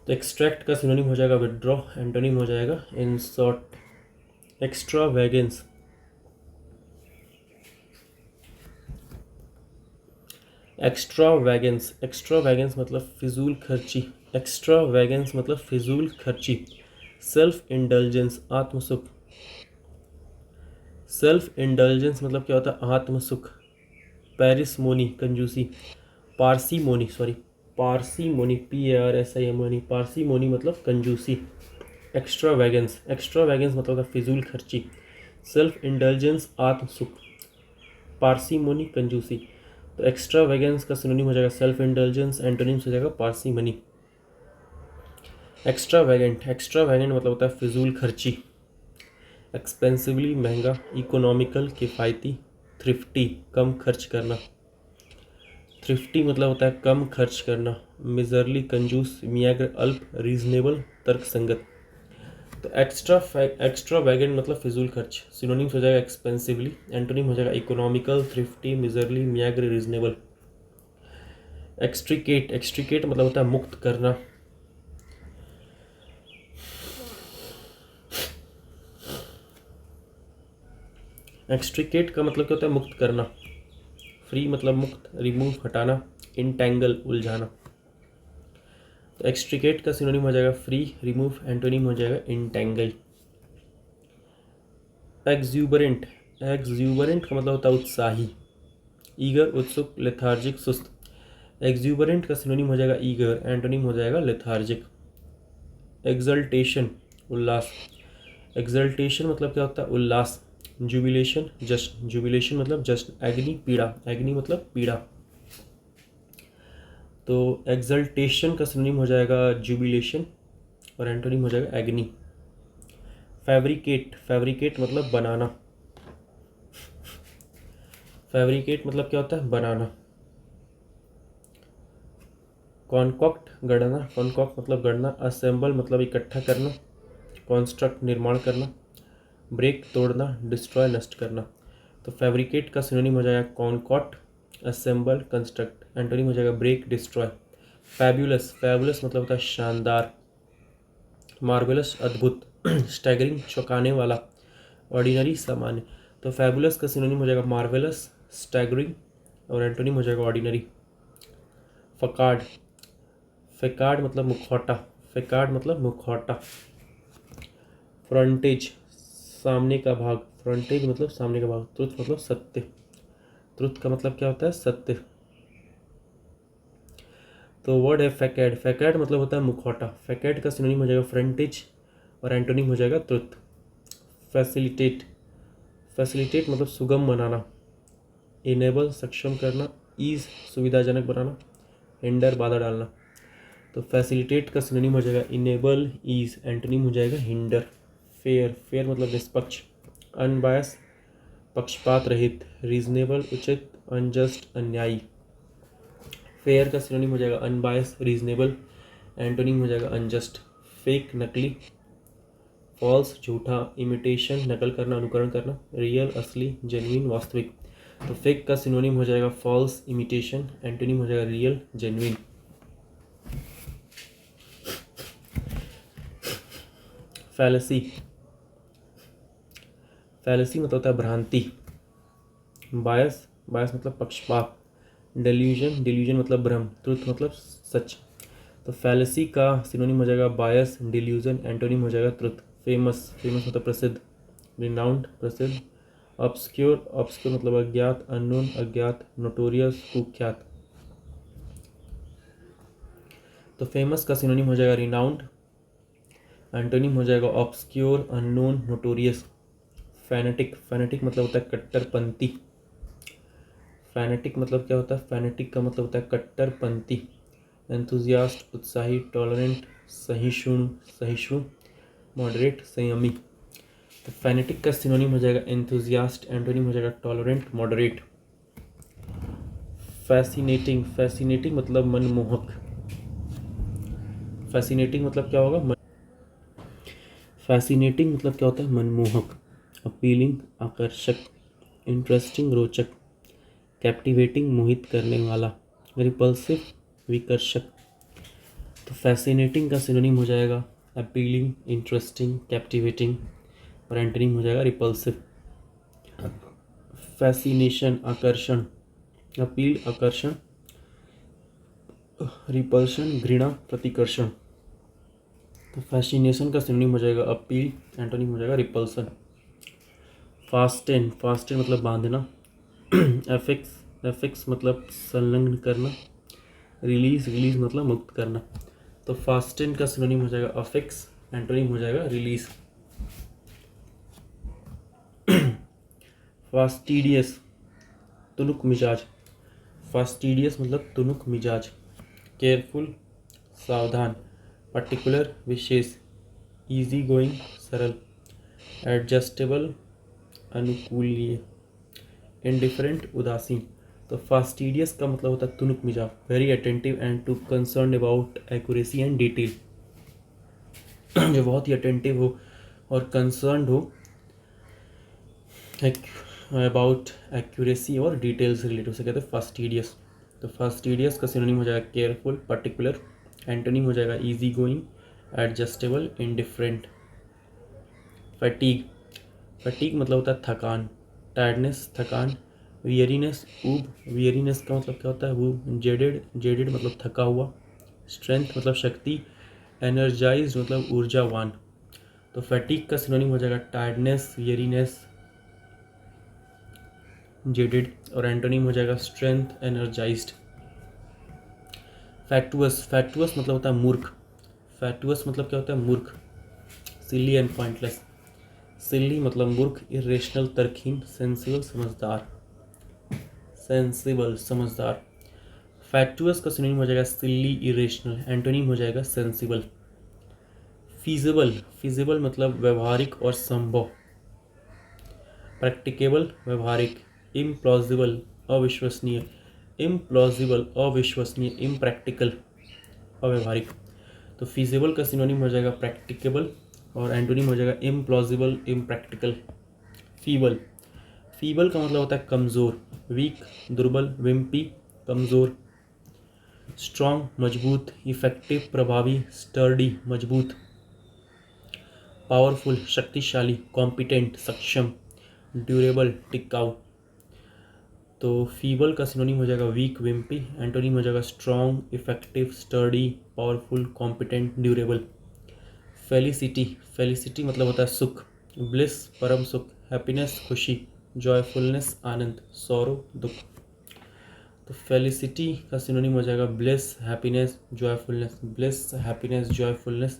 तो एक्सट्रैक्ट का सिनोनिम हो जाएगा विथड्रॉ, एंटोनिम हो जाएगा insert. Extravagance, extravagance, extravagance मतलब फिजूल खर्ची। एक्स्ट्रा वैगन्स मतलब फिजूल खर्ची। सेल्फ इंडल्जेंस आत्मसुख। सेल्फ इंडल्जेंस मतलब क्या होता है? आत्मसुख। पैरिसमोनी कंजूसी। पार्सीमोनी, सॉरी, पार्सीमोनी, PARSIMONY, पार्सीमोनी मतलब कंजूसी। एक्स्ट्रा वैगन्स, एक्स्ट्रा वैगन्स मतलब होता है फिजूल खर्ची। Self indulgence आत्मसुख। पार्सीमोनी कंजूसी। तो एक्स्ट्रा वैगन्स का सिनोनिम हो जाएगा सेल्फ इंडल्जेंस, एंटोनिम्स हो जाएगा पार्सीमनी। एक्स्ट्रा वैगेंट, एक्स्ट्रा वैगेंट मतलब होता है फिजूल खर्ची। एक्सपेंसिवली महंगा, इकोनॉमिकल किफ़ायती, थ्रिफ्टी कम खर्च करना। थ्रिफ्टी मतलब होता है कम खर्च करना। मिजरली कंजूस, मियाग्र अल्प, रीजनेबल तर्कसंगत। तो एक्स्ट्रा वैगेंट मतलब फिजूल खर्च। सिनोनिम्स हो जाएगा एक्सपेंसिवली, एंटोनिम हो जाएगा economical, thrifty, मिजरली, मियाग्र, reasonable. Extricate, extricate मतलब होता है मुक्त करना। एक्सट्रिकेट का मतलब क्या होता है? मुक्त करना। फ्री मतलब मुक्त, रिमूव हटाना, इंटेंगल उलझाना। तो एक्सट्रिकेट का सिनोनिम हो जाएगा फ्री, रिमूव, एंटोनिम हो जाएगा इंटेंगल। एक्सुबरेंट, एक्सुबरेंट का मतलब होता है उत्साही। ईगर उत्सुक, लेथार्जिक सुस्त। एक्सुबरेंट का सिनोनिम हो जाएगा ईगर, एंटोनिम हो जाएगा लेथार्जिक। एक्सल्टेशन उल्लास। एक्सल्टेशन मतलब क्या होता है? उल्लास। जुबिलेशन जश्न, जुबिलेशन मतलब जश्न। एग्नी पीड़ा, एग्नी मतलब पीड़ा। तो एक्सल्टेशन का सिनोनिम हो जाएगा जुबिलेशन, और एंटोनिम हो जाएगा एग्नी। फैब्रिकेट, फैब्रिकेट मतलब बनाना। फैब्रिकेट मतलब क्या होता है? बनाना। कॉन्कॉक्ट गढ़ना, कॉन्कॉक्ट मतलब गढ़ना। असेंबल मतलब इकट्ठा करना। कॉन्स्ट्रक्ट निर्माण करना। ब्रेक तोड़ना, डिस्ट्रॉय नष्ट करना। तो फैब्रिकेट का सिनोनिम हो जाएगा कॉनकॉट, असेंबल, कंस्ट्रक्ट। एंटोनिम हो जाएगा ब्रेक, डिस्ट्रॉय। फैब्यूलस, फैबुलस मतलब होता है शानदार। मार्वेलस, अद्भुत। स्टैगरिंग, चौंकाने वाला। ऑर्डिनरी, सामान्य। तो फैबुलस का सिनोनिम हो जाएगा मार्वेलस, स्टैगरिंग, और एंटोनिम हो जाएगा ऑर्डिनरी। फकार्ड, फेकार्ड मतलब मुखौटा, फेकार्ड मतलब मुखौटा। फ्रंटेज, सामने का भाग, फ्रंटेज मतलब सामने का भाग। ट्रुथ मतलब सत्य, ट्रुथ का मतलब क्या होता है, सत्य। तो वर्ड है फैकेड, फैकेड मतलब होता है मुखौटा। फैकेड का सिनोनिम हो जाएगा फ्रंटेज, और एंटोनिम हो जाएगा ट्रुथ। फैसिलिटेट, फैसिलिटेट मतलब सुगम बनाना। इनेबल, सक्षम करना। ईज, सुविधाजनक बनाना। हिंडर, बाधा डालना। तो फैसिलिटेट का सिनोनिम हो जाएगा इनेबल, ईज, एंटोनिम हो जाएगा हिंडर। फेयर, फेयर मतलब निष्पक्ष। अनबायस, पक्षपात रहित। रीजनेबल, उचित। अनजस्ट, अन्यायी। फेयर का सिनोनिम हो जाएगा अनबायस, रीजनेबल, एंटोनिम हो जाएगा अनजस्ट। फेक, नकली। फॉल्स, झूठा। इमिटेशन, नकल करना, अनुकरण करना। रियल, असली, जेन्युइन, वास्तविक। तो फेक का सिनोनिम हो जाएगा फॉल्स, इमिटेशन, एंटोनिम हो जाएगा रियल, जेन्युइन। फैलेसी, फैलेसी मतलब होता है भ्रांति। बायस, बायस मतलब पक्षपात। डेल्यूजन, डेल्यूजन मतलब भ्रम। ट्रुथ मतलब सच। तो फैलेसी का सिनोनिम हो जाएगा बायस, डिल्यूजन, एंटोनिम हो जाएगा ट्रुथ। फेमस, फेमस मतलब प्रसिद्ध। रिनाउंड, प्रसिद्ध। ऑब्सक्योर, ऑब्सक्योर मतलब अज्ञात, अननोन, अज्ञात। नोटोरियस, कुख्यात। तो फेमस का सिनोनिम हो जाएगा रिनाउंड, एंटोनिम हो जाएगा obscure, unknown, notorious. Fanatic, fanatic मतलब होता है कट्टरपंथी। फैनेटिक मतलब क्या होता है, फैनेटिक का मतलब होता है कट्टरपंथी। एंथुजियास्ट, उत्साही, टॉलरेंट, सहिष्णु, सहिष्णु। मॉडरेट, संयमी। तो फैनेटिक का सिनोनिम हो जाएगा एंथुजियास्ट, एंटोनिम हो जाएगा टॉलरेंट, मॉडरेट। फैसिनेटिंग, फैसिनेटिंग मतलब मनमोहक। फैसिनेटिंग मतलब क्या होगा, फैसिनेटिंग मतलब क्या होता है, मनमोहक। अपीलिंग, आकर्षक। इंटरेस्टिंग, रोचक। कैप्टिवेटिंग, मोहित करने वाला। रिपल्सिव, विकर्षक। तो फैसिनेटिंग का सिनोनिम हो जाएगा अपीलिंग, इंटरेस्टिंग, कैप्टिवेटिंग, और एंटोनिम हो जाएगा रिपल्सिव। फैसिनेशन, आकर्षण। अपील, आकर्षण। रिपल्शन, घृणा, प्रतिकर्षण। तो फैसिनेशन का सिनोनिम हो जाएगा अपील, एंटोनिम हो जाएगा रिपल्सन। फास्टेन, फास्टेन मतलब बांधना। एफिक्स, एफिक्स मतलब संलग्न करना। रिलीज, रिलीज मतलब मुक्त करना। तो फास्टेन का सिनोनिम हो जाएगा अफिक्स, एंटोनिम हो जाएगा रिलीज। फास्टिडियस, तुनुक मिजाज। फास्टिडियस मतलब तुनुक मिजाज। केयरफुल, सावधान। पर्टिकुलर, विशेष। इजी गोइंग, सरल। एडजस्टेबल, अनुकूल्य। इंडिफरेंट, उदासीन। तो फास्टिडियस का मतलब होता है तुनुक मिजाज, very attentive and to concern about accuracy and detail. जो बहुत ही अटेंटिव हो और कंसर्न हो अबाउट एक्यूरेसी और डिटेल से रिलेटेड, उसे कहते हैं फास्टिडियस। तो फास्टिडियस का सिनोनिम हो जाएगा केयरफुल, पर्टिकुलर, एंटोनिम हो जाएगा easy going, adjustable, indifferent. Fatigue, fatigue मतलब होता है थकान, टायर्डनेस, थकान। वियरीनेस, ऊब, वियरीनेस का मतलब क्या होता है, ऊब। जेडेड, जेडेड मतलब थका हुआ। स्ट्रेंथ मतलब शक्ति। एनर्जाइज मतलब ऊर्जावान। तो फटीग का सिनोनिम हो जाएगा टायर्डनेस, वियरीनेस, जेडेड, और एंटोनिम हो जाएगा स्ट्रेंथ, एनर्जाइज्ड। फैक्टुअस, फैक्टुअस मतलब होता है मूर्ख। फैक्टुअस मतलब क्या होता है, मूर्ख। Silly and pointless. सिली मतलब मूर्ख, इरेशनल, तर्कहीन। सेंसिबल, समझदार, सेंसिबल, समझदार। फैक्टुअस का सिनोनिम हो जाएगा सिली, इरेशनल, एंटोनिम हो जाएगा सेंसिबल। फीजिबल, फीजिबल मतलब व्यवहारिक और संभव। प्रैक्टिकेबल, व्यवहारिक। इम्प्लॉजिबल, अविश्वसनीय। इम्प्लॉजिबल, अविश्वसनीय। इम्प्रैक्टिकल, अव्यवहारिक। तो फीजिबल का सिनोनिम हो जाएगा प्रैक्टिकेबल, और एंटोनिम हो जाएगा इम्प्लॉजिबल, इम्प्रैक्टिकल। फीबल, फीबल का मतलब होता है कमज़ोर, वीक दुर्बल, विम्पी कमज़ोर, स्ट्रॉन्ग मजबूत, इफेक्टिव प्रभावी, स्टर्डी मजबूत, पावरफुल शक्तिशाली, कॉम्पिटेंट सक्षम, ड्यूरेबल टिकाऊ। तो फीबल का सिनोनिम हो जाएगा वीक विम्पी, एंटोनिम हो जाएगा strong effective sturdy powerful competent durable. Felicity, felicity मतलब होता है सुख, ब्लिस परम सुख, हैप्पीनेस खुशी, जॉयफुलनेस आनंद, सौरो दुख। तो फेलिसिटी का सिनोनिम हो जाएगा bliss happiness joyfulness, bliss happiness joyfulness.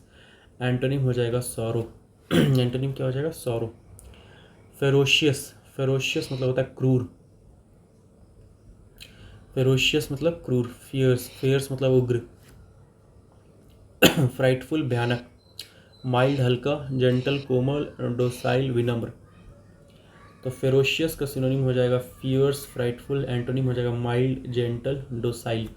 Antonym हो जाएगा सौरो एंटोनिम क्या हो जाएगा सौरो। फेरोशियस, फेरोशियस मतलब होता है क्रूर, फेरोशियस मतलब क्रूर, फियर्स, फियर्स मतलब उग्र, फ्राइटफुल भयानक, माइल्ड हल्का, जेंटल कोमल, डोसाइल विनम्र। तो फेरोशियस का सिनोनिम हो जाएगा फियर्स फ्राइटफुल, एंटोनिम हो जाएगा mild gentle docile.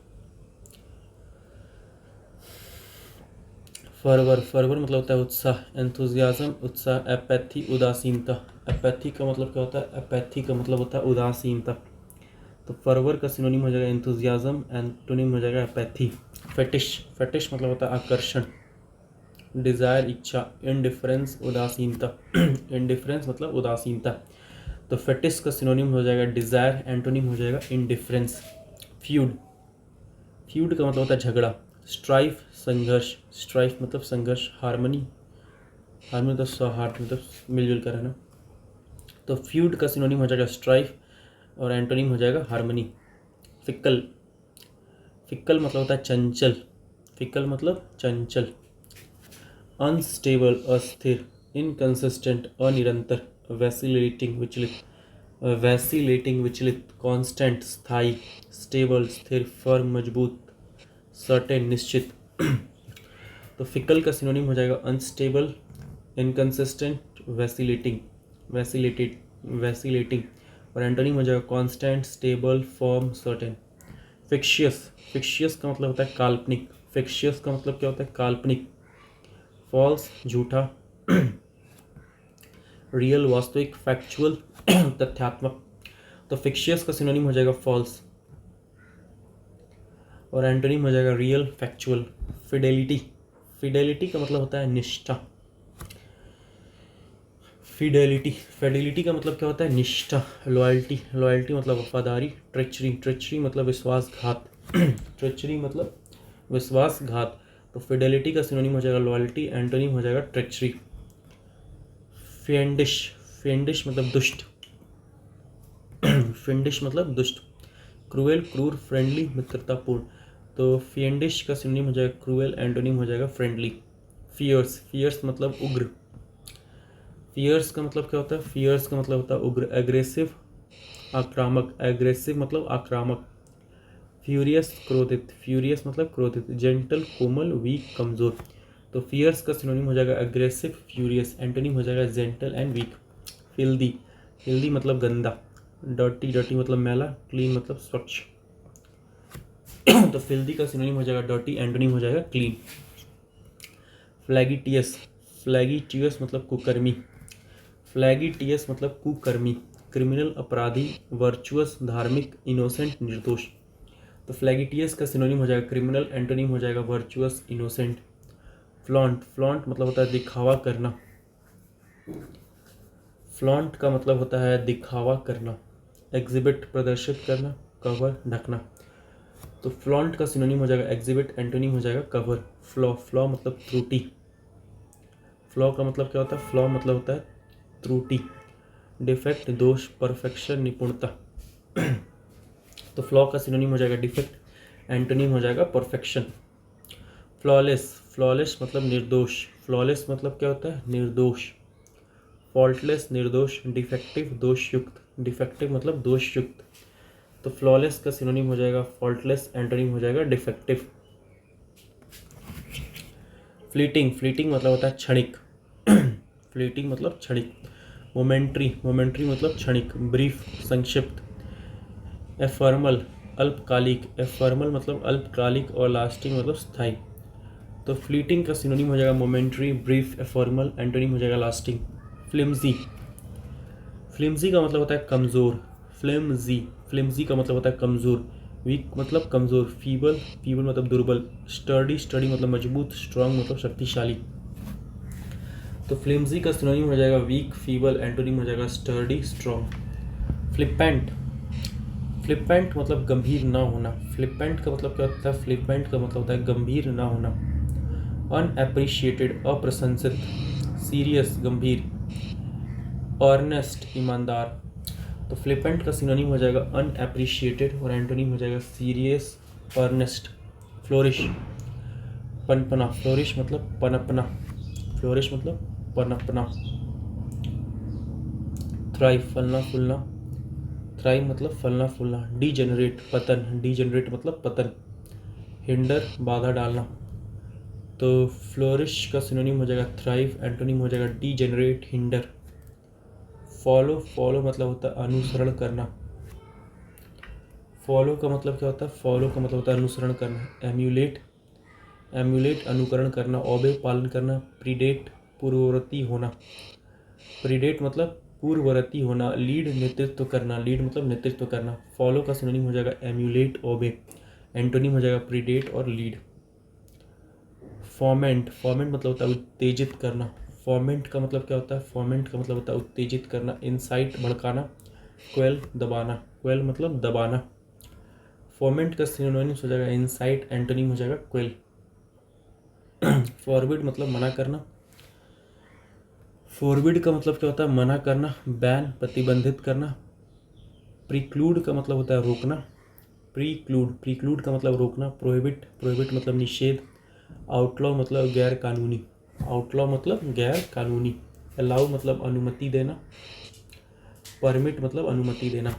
Fervour, fervour मतलब होता है उत्साह, एंथुजियाज्म उत्साह, एपैथी उदासीनता। एपैथी का मतलब क्या होता है, एपैथी का मतलब होता है उदासीनता। तो फर्वर का सिनोनिम हो जाएगा एंथुजियाज्म, एंटोनिम हो जाएगा एपैथी। फेटिश, फेटिश मतलब होता है आकर्षण, डिज़ायर इच्छा, इनडिफरेंस उदासीनता इनडिफरेंस मतलब उदासीनता। तो फेटिश का सिनोनिम हो जाएगा डिज़ायर, एंटोनिम हो जाएगा इनडिफरेंस। फ्यूड, फ्यूड का मतलब होता है झगड़ा, स्ट्राइफ संघर्ष, स्ट्राइफ मतलब संघर्ष, हार्मनी, हार्मनी मतलब सौहार्द मतलब मिलजुल कर रहना। तो फ्यूड का सिनोनिम हो जाएगा स्ट्राइफ और एंटोनिम हो जाएगा हार्मनी। फिक्कल, फिक्कल मतलब होता है चंचल, फिक्कल मतलब चंचल। अनस्टेबल अस्थिर, इनकंसिस्टेंट अनिरंतर, वैसिलेटिंग विचलित, वैसिलेटिंग विचलित, कांस्टेंट स्थायी, स्टेबल स्थिर, फर्म मजबूत, सर्टेन निश्चित। तो फिकल का सिनोनिम हो जाएगा अनस्टेबल, इनकंसिस्टेंट, वैसिलेटिंग, वैसिलेटेड, वैसिलेटिंग। और एंटोनिम हो जाएगा constant stable firm certain. Fictitious, fictitious का मतलब होता है काल्पनिक, फिक्शियस का मतलब क्या होता है काल्पनिक, फॉल्स झूठा, रियल वास्तविक, फैक्चुअल तथ्यात्मक। तो फिक्शियस का सिनोनिम हो जाएगा फॉल्स और एंटोनिम हो जाएगा रियल फैक्चुअल। फिडेलिटी, फिडेलिटी का मतलब होता है निष्ठा, फिडेलिटी, फिडेलिटी का मतलब क्या होता है निष्ठा। लॉयल्टी, लॉयल्टी मतलब वफादारी। ट्रेचरी, ट्रेचरी मतलब विश्वासघात ट्रेचरी मतलब विश्वासघात। तो फिडेलिटी का सिनोनिम हो जाएगा लॉयल्टी, एंटोनिम हो जाएगा ट्रेचरी। फिएंडिश, फिएंडिश मतलब दुष्ट फिएंडिश मतलब दुष्ट। क्रूएल क्रूर, फ्रेंडली मित्रतापूर्ण। तो फिएंडिश का सिनोनिम हो जाएगा क्रूएल, एंटोनिम हो जाएगा फ्रेंडली। फियर्स, फियर्स मतलब उग्र, फियर्स का मतलब क्या होता है, फियर्स का मतलब होता है उग्र, एग्रेसिव आक्रामक, एग्रेसिव मतलब आक्रामक। फ्यूरियस क्रोधित, फ्यूरियस मतलब क्रोधित, जेंटल कोमल, वीक कमजोर। तो फियर्स का सिनोनिम हो जाएगा एग्रेसिव फ्यूरियस, एंटोनिम हो जाएगा gentle and weak. Filthy, filthy मतलब गंदा, डर्टी, डर्टी मतलब मैला, क्लीन मतलब स्वच्छ। तो फिल्दी का सिनोनिम हो जाएगा डर्टी, एंटोनिम हो जाएगा क्लीन। फ्लैगिटियस, फ्लैगिटियस मतलब कुकर्मी, फ्लैगिटियस मतलब कुकर्मी, क्रिमिनल अपराधी, वर्चुअस धार्मिक, इनोसेंट निर्दोष। तो फ्लैगिटियस का सिनोनिम हो जाएगा क्रिमिनल, एंटोनिम हो जाएगा वर्चुअस इनोसेंट। फ्लॉन्ट, फ्लॉन्ट मतलब होता है दिखावा करना, फ्लॉन्ट का मतलब होता है दिखावा करना। एग्जिबिट प्रदर्शित करना, कवर ढकना। तो फ्लॉन्ट का सिनोनिम हो जाएगा एग्जिबिट, एंटोनिम हो जाएगा कवर। फ्लॉ, फ्लॉ मतलब त्रुटि, फ्लॉ का मतलब क्या होता है, फ्लॉ मतलब होता है त्रुटि। डिफेक्ट दोष, परफेक्शन निपुणता। तो फ्लॉ का सिनोनिम हो जाएगा डिफेक्ट, एंटोनिम हो जाएगा परफेक्शन। फ्लॉलेस, फ्लॉलेस मतलब निर्दोष, फ्लॉलेस मतलब क्या होता है निर्दोष। फॉल्टलेस निर्दोष, डिफेक्टिव दोषयुक्त, डिफेक्टिव मतलब दोषयुक्त। तो फ्लॉलेस का सिनोनिम हो जाएगा फॉल्टलेस, एंटोनिम हो जाएगा डिफेक्टिव। फ्लीटिंग, फ्लीटिंग मतलब होता है क्षणिक फ्लीटिंग मतलब क्षणिक। मोमेंट्री, मोमेंट्री मतलब क्षणिक, ब्रीफ संक्षिप्त। एफर्मल अल्पकालिक, एफर्मल मतलब अल्पकालिक और लास्टिंग मतलब स्थायी। तो फ्लीटिंग का सिनोनिम हो जाएगा मोमेंट्री, ब्रीफ, एफर्मल, एंटोनिम हो जाएगा लास्टिंग। फ्लिम्जी, फ्लिम्जी का मतलब होता है कमज़ोर, फ्लिम्जी, फ्लिम्जी का मतलब होता है कमज़ोर, वीक मतलब कमज़ोर, फीबल, फीबल मतलब दुर्बल, स्टर्डी, स्टडी मतलब मजबूत, स्ट्रांग मतलब शक्तिशाली। तो फ्लिम्जी का सिनोनिम हो जाएगा वीक, फीबल, एंटोनिम हो जाएगा स्टर्डी, स्ट्रांग। फ्लिपेंट, फ्लिपेंट मतलब गंभीर ना होना, फ्लिपेंट का मतलब क्या होता है, फ्लिपेंट का मतलब होता है गंभीर ना होना। अनएप्रिशिएटेड अप्रशंसित, सीरियस गंभीर, अर्नेस्ट ईमानदार। तो फ्लिपेंट का सिनोनिम हो जाएगा अनएप्रिशिएटेड और एंटोनिम हो जाएगा सीरियस, अर्नेस्ट। फ्लोरिश, पनपना, फ्लोरिश मतलब पनपना, फ्लोरिश मतलब पनपना। थ्राइव, फलना फूलना, थ्राइव मतलब फलना फूलना। डीजेनरेट, पतन, डीजेनरेट मतलब पतन। हिंडर, बाधा डालना। तो फ्लोरिश का सिनोनिम हो जाएगा थ्राइव, एंटोनिम हो जाएगा डीजेनरेट, हिंडर। फॉलो, फॉलो मतलब होता है अनुसरण करना। फॉलो का मतलब क्या होता है, फॉलो का मतलब होता है अनुसरण करना। एम्यूलेट, एम्यूलेट अनुकरण करना। ओबे पालन करना। प्रीडेट पूर्ववर्ती होना, प्रीडेट मतलब पूर्ववर्ती होना। लीड नेतृत्व करना, लीड मतलब नेतृत्व करना। फॉलो का सिनोनिम हो जाएगा एम्यूलेट, ओबे, एंटोनिम हो जाएगा प्रीडेट और लीड। फॉर्मेंट, फॉर्मेंट मतलब होता है उत्तेजित करना। फॉर्मेंट का मतलब क्या होता है, फॉर्मेंट का मतलब होता है उत्तेजित करना। इंसाइट भड़काना। क्वेल दबाना, क्वेल मतलब दबाना। फॉर्मेंट का सिनोनिम हो जाएगा इंसाइट, एंटोनिम हो जाएगा क्वेल। फॉरबिड मतलब मना करना। फॉरबिड का मतलब क्या होता है, मना करना, बैन प्रतिबंधित करना। प्रीक्लूड का मतलब होता है रोकना, प्रीक्लूड, प्रीक्लूड का मतलब रोकना। प्रोहिबिट, प्रोहिबिट मतलब निषेध। आउटलॉ मतलब गैर कानूनी, आउटलॉ मतलब गैर कानूनी। अलाउ मतलब अनुमति देना। परमिट मतलब अनुमति देना।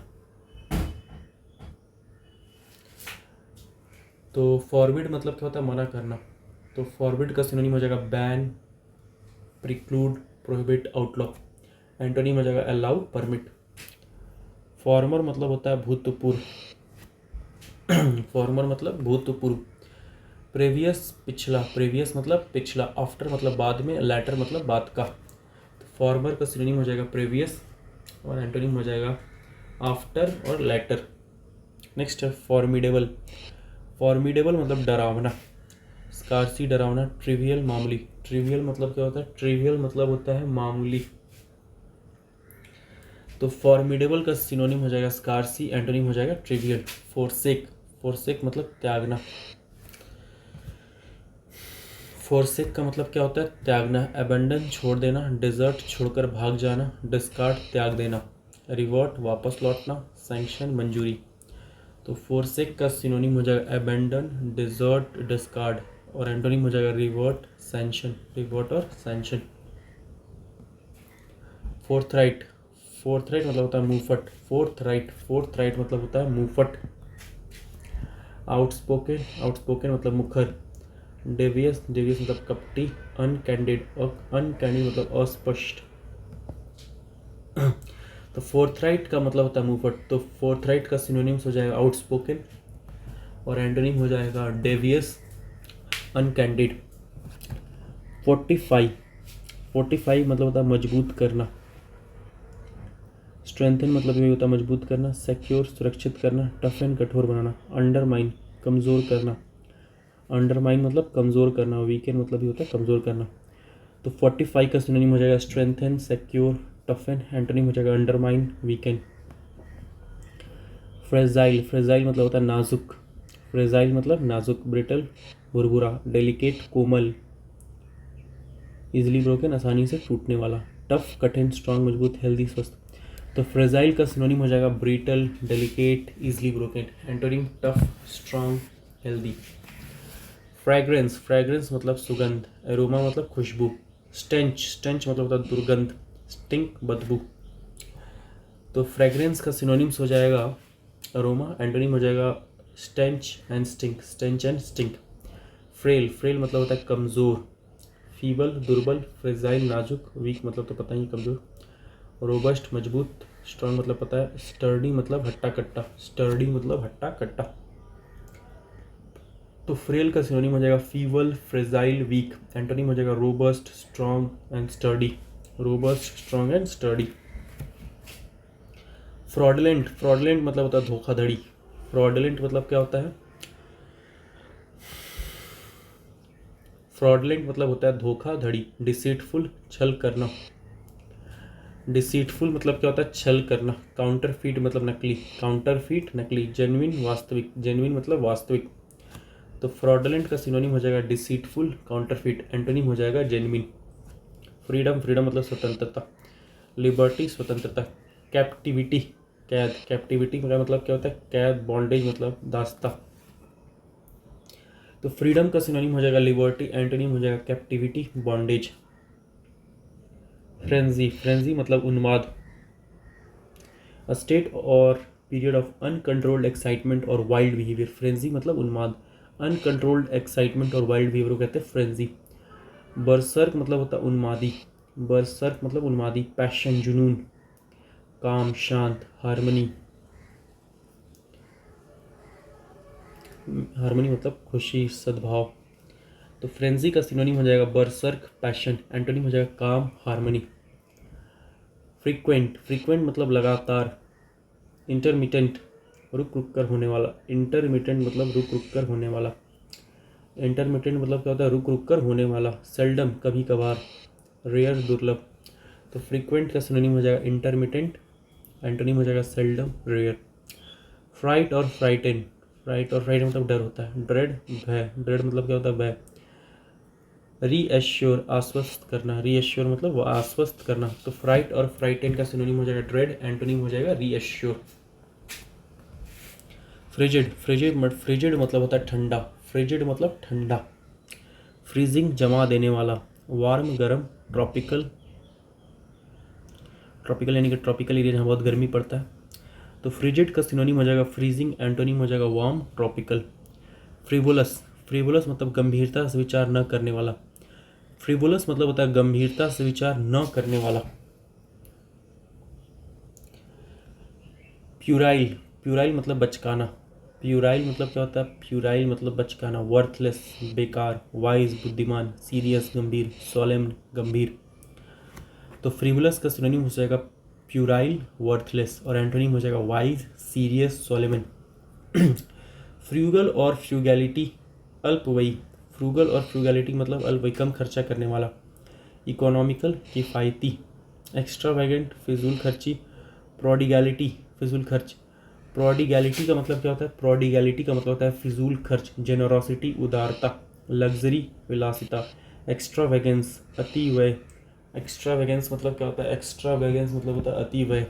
तो फॉरबिड मतलब क्या होता है, मना करना। तो फॉरबिड का सिनोनिम हो जाएगा ban, preclude, prohibit, outlaw. Antonym हो जाएगा अलाउ, परमिट। फॉर्मर मतलब होता है भूतपूर्व, फॉर्मर मतलब भूतपूर्व। प्रेवियस पिछला, प्रेवियस मतलब पिछला। आफ्टर मतलब बाद में, लैटर मतलब बाद का। तो फॉर्मर का सिनोनिम हो जाएगा प्रेवियस और एंटोनिम हो जाएगा आफ्टर और लैटर। नेक्स्ट है फॉर्मिडेबल, फॉर्मिडेबल मतलब डरावना। स्कारसी डरावना। ट्रिवियल मामूली, ट्रिवियल मतलब क्या होता है, ट्रिवियल मतलब होता है मामूली। तो फॉर्मिडेबल का सिनोनिम हो जाएगा स्कारसी, एंटोनिम हो जाएगा ट्रिवियल। फोरसेक, फोरसेक मतलब त्यागना। फोरसेक का मतलब क्या होता है, त्यागना। अबंडन छोड़ देना, डिजर्ट छोड़कर भाग जाना, डिस्कार्ड त्याग देना, रिवर्ट वापस लौटना, सैंक्शन मंजूरी। तो फोरसेक का सिनोनिम हो जाएगा अबेंडन, डिजर्ट, डिस्कार्ड और एंटोनिम हो जाएगा रिवर्ट, सैंक्शन, रिवर्ट और sanction. Fourth right, fourth right मतलब होता है मुंहफट। फोर्थ राइट, फोर्थ राइट मतलब होता है मुंहफट। आउटस्पोकन, आउटस्पोकन मतलब मुखर। डेवियस, डेवियस मतलब कपटी। अनकैंडिड, अनकैंडिड मतलब अस्पष्ट। तो फोर्थ राइट का मतलब होता है मुंहफट। तो फोर्थ राइट का सिनोनिम्स हो जाएगा आउटस्पोकन और एंटोनिम हो जाएगा डेवियस, अनकैंडिड। 45, 45 मतलब होता है मजबूत करना। स्ट्रेंथन मतलब ये होता है मजबूत करना। सिक्योर सुरक्षित करना। टफन कठोर बनाना। अंडरमाइन कमज़ोर करना, अंडरमाइन मतलब कमज़ोर करना। वीकेंड मतलब ये होता है कमज़ोर करना। तो 45 का सिनोनिम हो जाएगा स्ट्रेंथन, सिक्योर, टफन, एंटोनिम हो जाएगा अंडरमाइन, वीकेंड। फ्रेजाइल, फ्रेजाइल मतलब होता है नाजुक। फ्रेजाइल मतलब नाजुक। ब्रिटल भुरभुरा। डेलिकेट कोमल। इजिली ब्रोकन आसानी से टूटने वाला। टफ कठिन, स्ट्रांग मजबूत, हेल्दी स्वस्थ। तो फ्रेजाइल का सिनोनिम हो जाएगा brittle, delicate, easily broken. Antonym tough, strong, healthy. Fragrance, fragrance मतलब सुगंध। एरोमा मतलब खुशबू। स्टेंच, स्टेंच मतलब होता है दुर्गंध। स्टिंक बदबू। तो फ्रैग्रेंस का सिनोनिम्स हो जाएगा अरोमा, एंटोनिम हो जाएगा stench and stink, stench and stink. Frail, frail मतलब होता है कमज़ोर। फीबल दुर्बल। फ्रेजाइल नाजुक। वीक मतलब तो पता ही है कमज़ोर। रोबस्ट मजबूत। स्ट्रांग मतलब पता है। स्टर्डी मतलब हट्टा कट्टा, स्टर्डी मतलब हट्टा कट्टा। तो फ्रेल का सिनोनिम हो जाएगा फीबल, फ्रेजाइल, वीक। एंटोनिम हो जाएगा robust, strong and sturdy. Robust, strong and sturdy. Fraudulent, fraudulent मतलब होता है धोखाधड़ी। फ्रॉडलेंट मतलब क्या होता है? फ्रॉडलेंट मतलब होता है धोखाधड़ी। डिसीटफुल, छल करना। डिसीटफुल मतलब क्या होता है? छल करना। काउंटरफीट मतलब नकली। काउंटरफीट नकली। जेन्युइन वास्तविक। जेन्युइन मतलब वास्तविक। तो फ्रॉडलेंट का सिनोनिम हो जाएगा डिसीटफुल, काउंटरफीट। एंटोनिम हो जाएगा जेन्युइन। फ्रीडम, फ्रीडम मतलब स्वतंत्रता। लिबर्टी स्वतंत्रता। कैप्टिविटी कैद। कैप्टिविटी का मतलब क्या होता है? कैद, बॉन्डेज मतलब दास्ता। तो फ्रीडम का सिनोनिम हो जाएगा लिबर्टी, एंटोनिम हो जाएगा कैप्टिविटी, बॉन्डेज। फ्रेंजी, फ्रेंजी मतलब उन्माद। अ स्टेट और पीरियड ऑफ अनकंट्रोल्ड एक्साइटमेंट और वाइल्ड बिहेवियर। फ्रेंजी मतलब उन्माद। अनकंट्रोल्ड एक्साइटमेंट और वाइल्ड बिहेवियर को कहते हैं फ्रेंजी। बरसर्क मतलब होता है उन्मादी। बरसर्क मतलब उन्मादी। पैशन, जुनून। काम, शांत। हार्मनी, हार्मनी मतलब खुशी, सद्भाव। तो फ्रेंजी का सिनोनिम हो जाएगा बरसर्क, पैशन। एंटोनिम हो जाएगा काम, हार्मनी। फ्रीक्वेंट, फ्रीक्वेंट मतलब लगातार। इंटरमिटेंट, रुक रुक कर होने वाला। इंटरमिटेंट मतलब रुक रुक कर होने वाला। इंटरमिटेंट मतलब क्या होता है? रुक रुक कर होने वाला। सेल्डम, कभी कभार। रेयर, दुर्लभ। तो फ्रीक्वेंट का सिनोनिम हो जाएगा इंटरमिटेंट, एंटोनिम हो जाएगा सेल्डम, रेयर। फ्राइट और फ्राइटेन, फ्राइट और फ्राइट मतलब डर होता है। ड्रेड, भय। ड्रेड मतलब क्या होता है? भय। रीएश्योर, आश्वस्त करना। रीएश्योर मतलब वो आश्वस्त करना। तो फ्राइट और फ्राइटेन का सिनोनिम हो जाएगा ड्रेड, एंटोनिम हो जाएगा रीएश्योर। फ्रिजिड, फ्रिजिड मतलब होता है ठंडा। फ्रिजिड मतलब ठंडा। फ्रीजिंग, जमा देने वाला। वार्म, गर्म। ट्रॉपिकल, ट्रॉपिकल यानी कि ट्रॉपिकल एरिया जहाँ बहुत गर्मी पड़ता है। तो फ्रिजिड का सिनोनिम हो जाएगा फ्रीजिंग, एंटोनिम हो जाएगा वार्म, ट्रॉपिकल। फ्रिवोलस, फ्रिवोलस मतलब गंभीरता से विचार न करने वाला। फ्रिवोलस मतलब होता है गंभीरता से विचार न करने वाला। प्यूराइल, प्यूराइल मतलब बचकाना। प्यूराइल मतलब क्या होता है? प्यूराइल मतलब बचकाना। वर्थलेस, बेकार। वाइज, बुद्धिमान। सीरियस, गंभीर। सोलेम्न, गंभीर। तो फ्रिवोलस का सिनोनिम हो जाएगा प्यूराइल, वर्थलेस, और एंटोनिम हो जाएगा वाइज, सीरियस, सोलेमन। फ्रूगल और फ्रूगैलिटी, अल्पवयी। फ्रूगल और फ्रूगैलिटी मतलब अल्पवयी, कम खर्चा करने वाला। इकोनॉमिकल, किफ़ायती। एक्स्ट्रावेगेंट, फिजूल खर्ची। प्रोडिगैलिटी, फिजूल खर्च। प्रोडिगैलिटी का मतलब क्या होता है? प्रोडिगैलिटी का मतलब होता है फिजूल खर्च। जेनरोसिटी, उदारता। लग्जरी, विलासिता। एक्स्ट्रावेगेंस, अति व्यय। एक्स्ट्रावेगेंस मतलब क्या होता है? एक्स्ट्रावेगेंस मतलब होता है अति व्यय।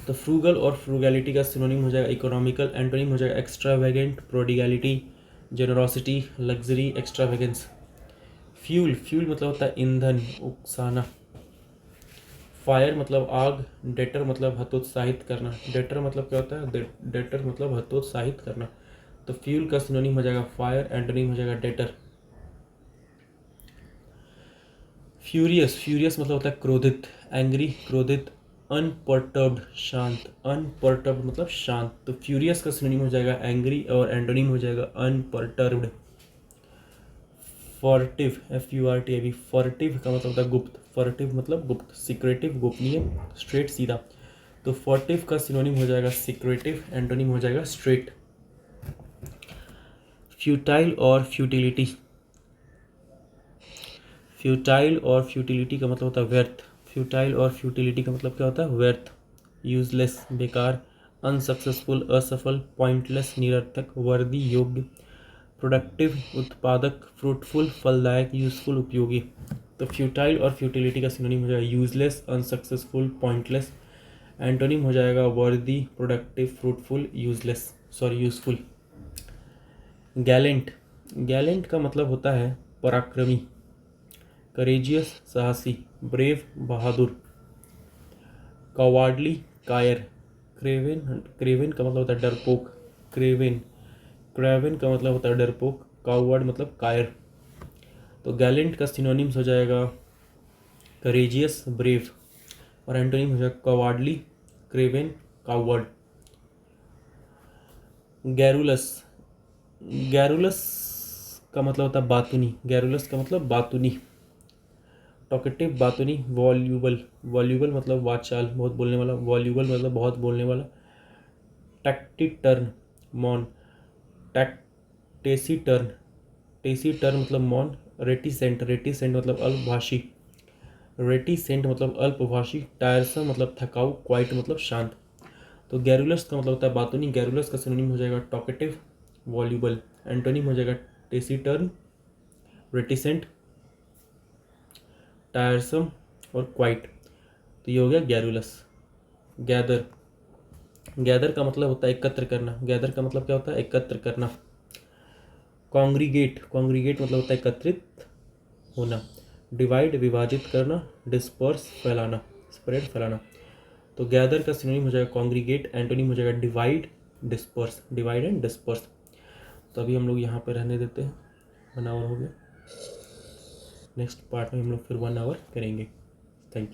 तो फ्रूगल और फ्रूगैलिटी का सिनोनिम हो जाएगा इकोनॉमिकल, एंटोनिम हो जाएगा extravagant, prodigality, generosity, luxury, extravagance. Fuel, fuel मतलब होता है ईंधन, उकसाना। फायर मतलब आग। डेटर मतलब हतोत्साहित करना। डेटर मतलब क्या होता है? डेटर मतलब हतोत्साहित करना। तो फ्यूल का सिनोनिम हो जाएगा फायर, एंटोनिम हो जाएगा डेटर। फ्यूरियस, फ्यूरियस मतलब होता है क्रोधित। एंग्री, क्रोधित। अनपर्टर्ब्ड, शांत। अनपर्टर्ब्ड मतलब शांत। तो फ्यूरियस का सिनोनिम हो जाएगा एंग्री, और एंटोनिम हो जाएगा अनपर्टर्ब्ड। फॉर्टिव, FURTIV। फॉर्टिव का मतलब होता है गुप्त। फॉर्टिव मतलब गुप्त। सीक्रेटिव, गोपनीय। स्ट्रेट, सीधा। तो फॉर्टिव का सिनोनिम हो जाएगा सीक्रेटिव, एंटोनिम हो जाएगा स्ट्रेट। फ्यूटाइल और फ्यूटिलिटी। फ्यूटाइल और फ्यूटिलिटी का मतलब होता है व्यर्थ। फ्यूटाइल और फ्यूटिलिटी का मतलब क्या होता है? व्यर्थ। यूजलेस, बेकार। अनसक्सेसफुल, असफल। पॉइंटलेस, निरर्थक। वर्दी, योग्य। प्रोडक्टिव, उत्पादक। फ्रूटफुल, फलदायक। यूजफुल, उपयोगी। तो फ्यूटाइल और फ्यूटिलिटी का सिनोनिम हो जाएगा यूजलेस, अनसक्सेसफुल, पॉइंटलेस। एंटोनिम हो जाएगा वर्दी, productive, fruitful, useless, sorry useful. Gallant, Gallant का मतलब होता है पराक्रमी। करेजियस, साहसी। ब्रेव, बहादुर। कवार्डली, कायर। क्रेवेन, क्रेवेन का मतलब होता है डरपोक। क्रेवेन, क्रेवेन का मतलब होता है डरपोक। कावर्ड मतलब कायर। तो गैलेंट का सिनोनिम्स हो जाएगा करेजियस, ब्रेव, और एंटोनिम हो जाएगा कवार्डली, क्रेवेन, कावर्ड। गैरुलस, गैरुलस का मतलब होता है बातूनी। गैरुलस का मतलब बातूनी। टॉकेटिव बातूनी, वॉल्यूबल, वॉल्यूबल मतलब वाचाल बहुत बोलने वाला, वॉल्यूबल मतलब बहुत बोलने वाला। टैक्टिटर्न मौन, टेसिटर्न, टेसिटर्न मतलब मौन। रेटिसेंट, रेटिसेंट मतलब अल्पभाषी, रेटिसेंट मतलब अल्पभाषी। टायरसम मतलब थकाऊ, क्वाइट मतलब शांत। तो गैरुलस का मतलब होता है बातूनी, गैरुलस का सिनोनिम हो जाएगा टॉकेटिव, वॉल्यूबल। एंटोनिम हो जाएगा टेसिटर्न, रेटिसेंट, टायरसम और क्वाइट। तो ये हो गया गैरुलस। गैदर, गैदर का मतलब होता है एकत्र करना, गैदर का मतलब क्या होता है एकत्र करना। कॉन्ग्रीगेट, कॉन्ग्रीगेट मतलब होता है एकत्रित होना। डिवाइड विभाजित करना, डिस्पर्स फैलाना, स्प्रेड फैलाना। तो गैदर का सिनोनिम हो जाएगा कॉन्ग्रीगेट, एंटोनिम हो जाएगा divide, disperse, divide and disperse. तो अभी हम लोग यहाँ पे रहने देते हैं, 1 आवर हो गया। नेक्स्ट पार्ट में हम लोग फिर 1 आवर करेंगे। Thank you.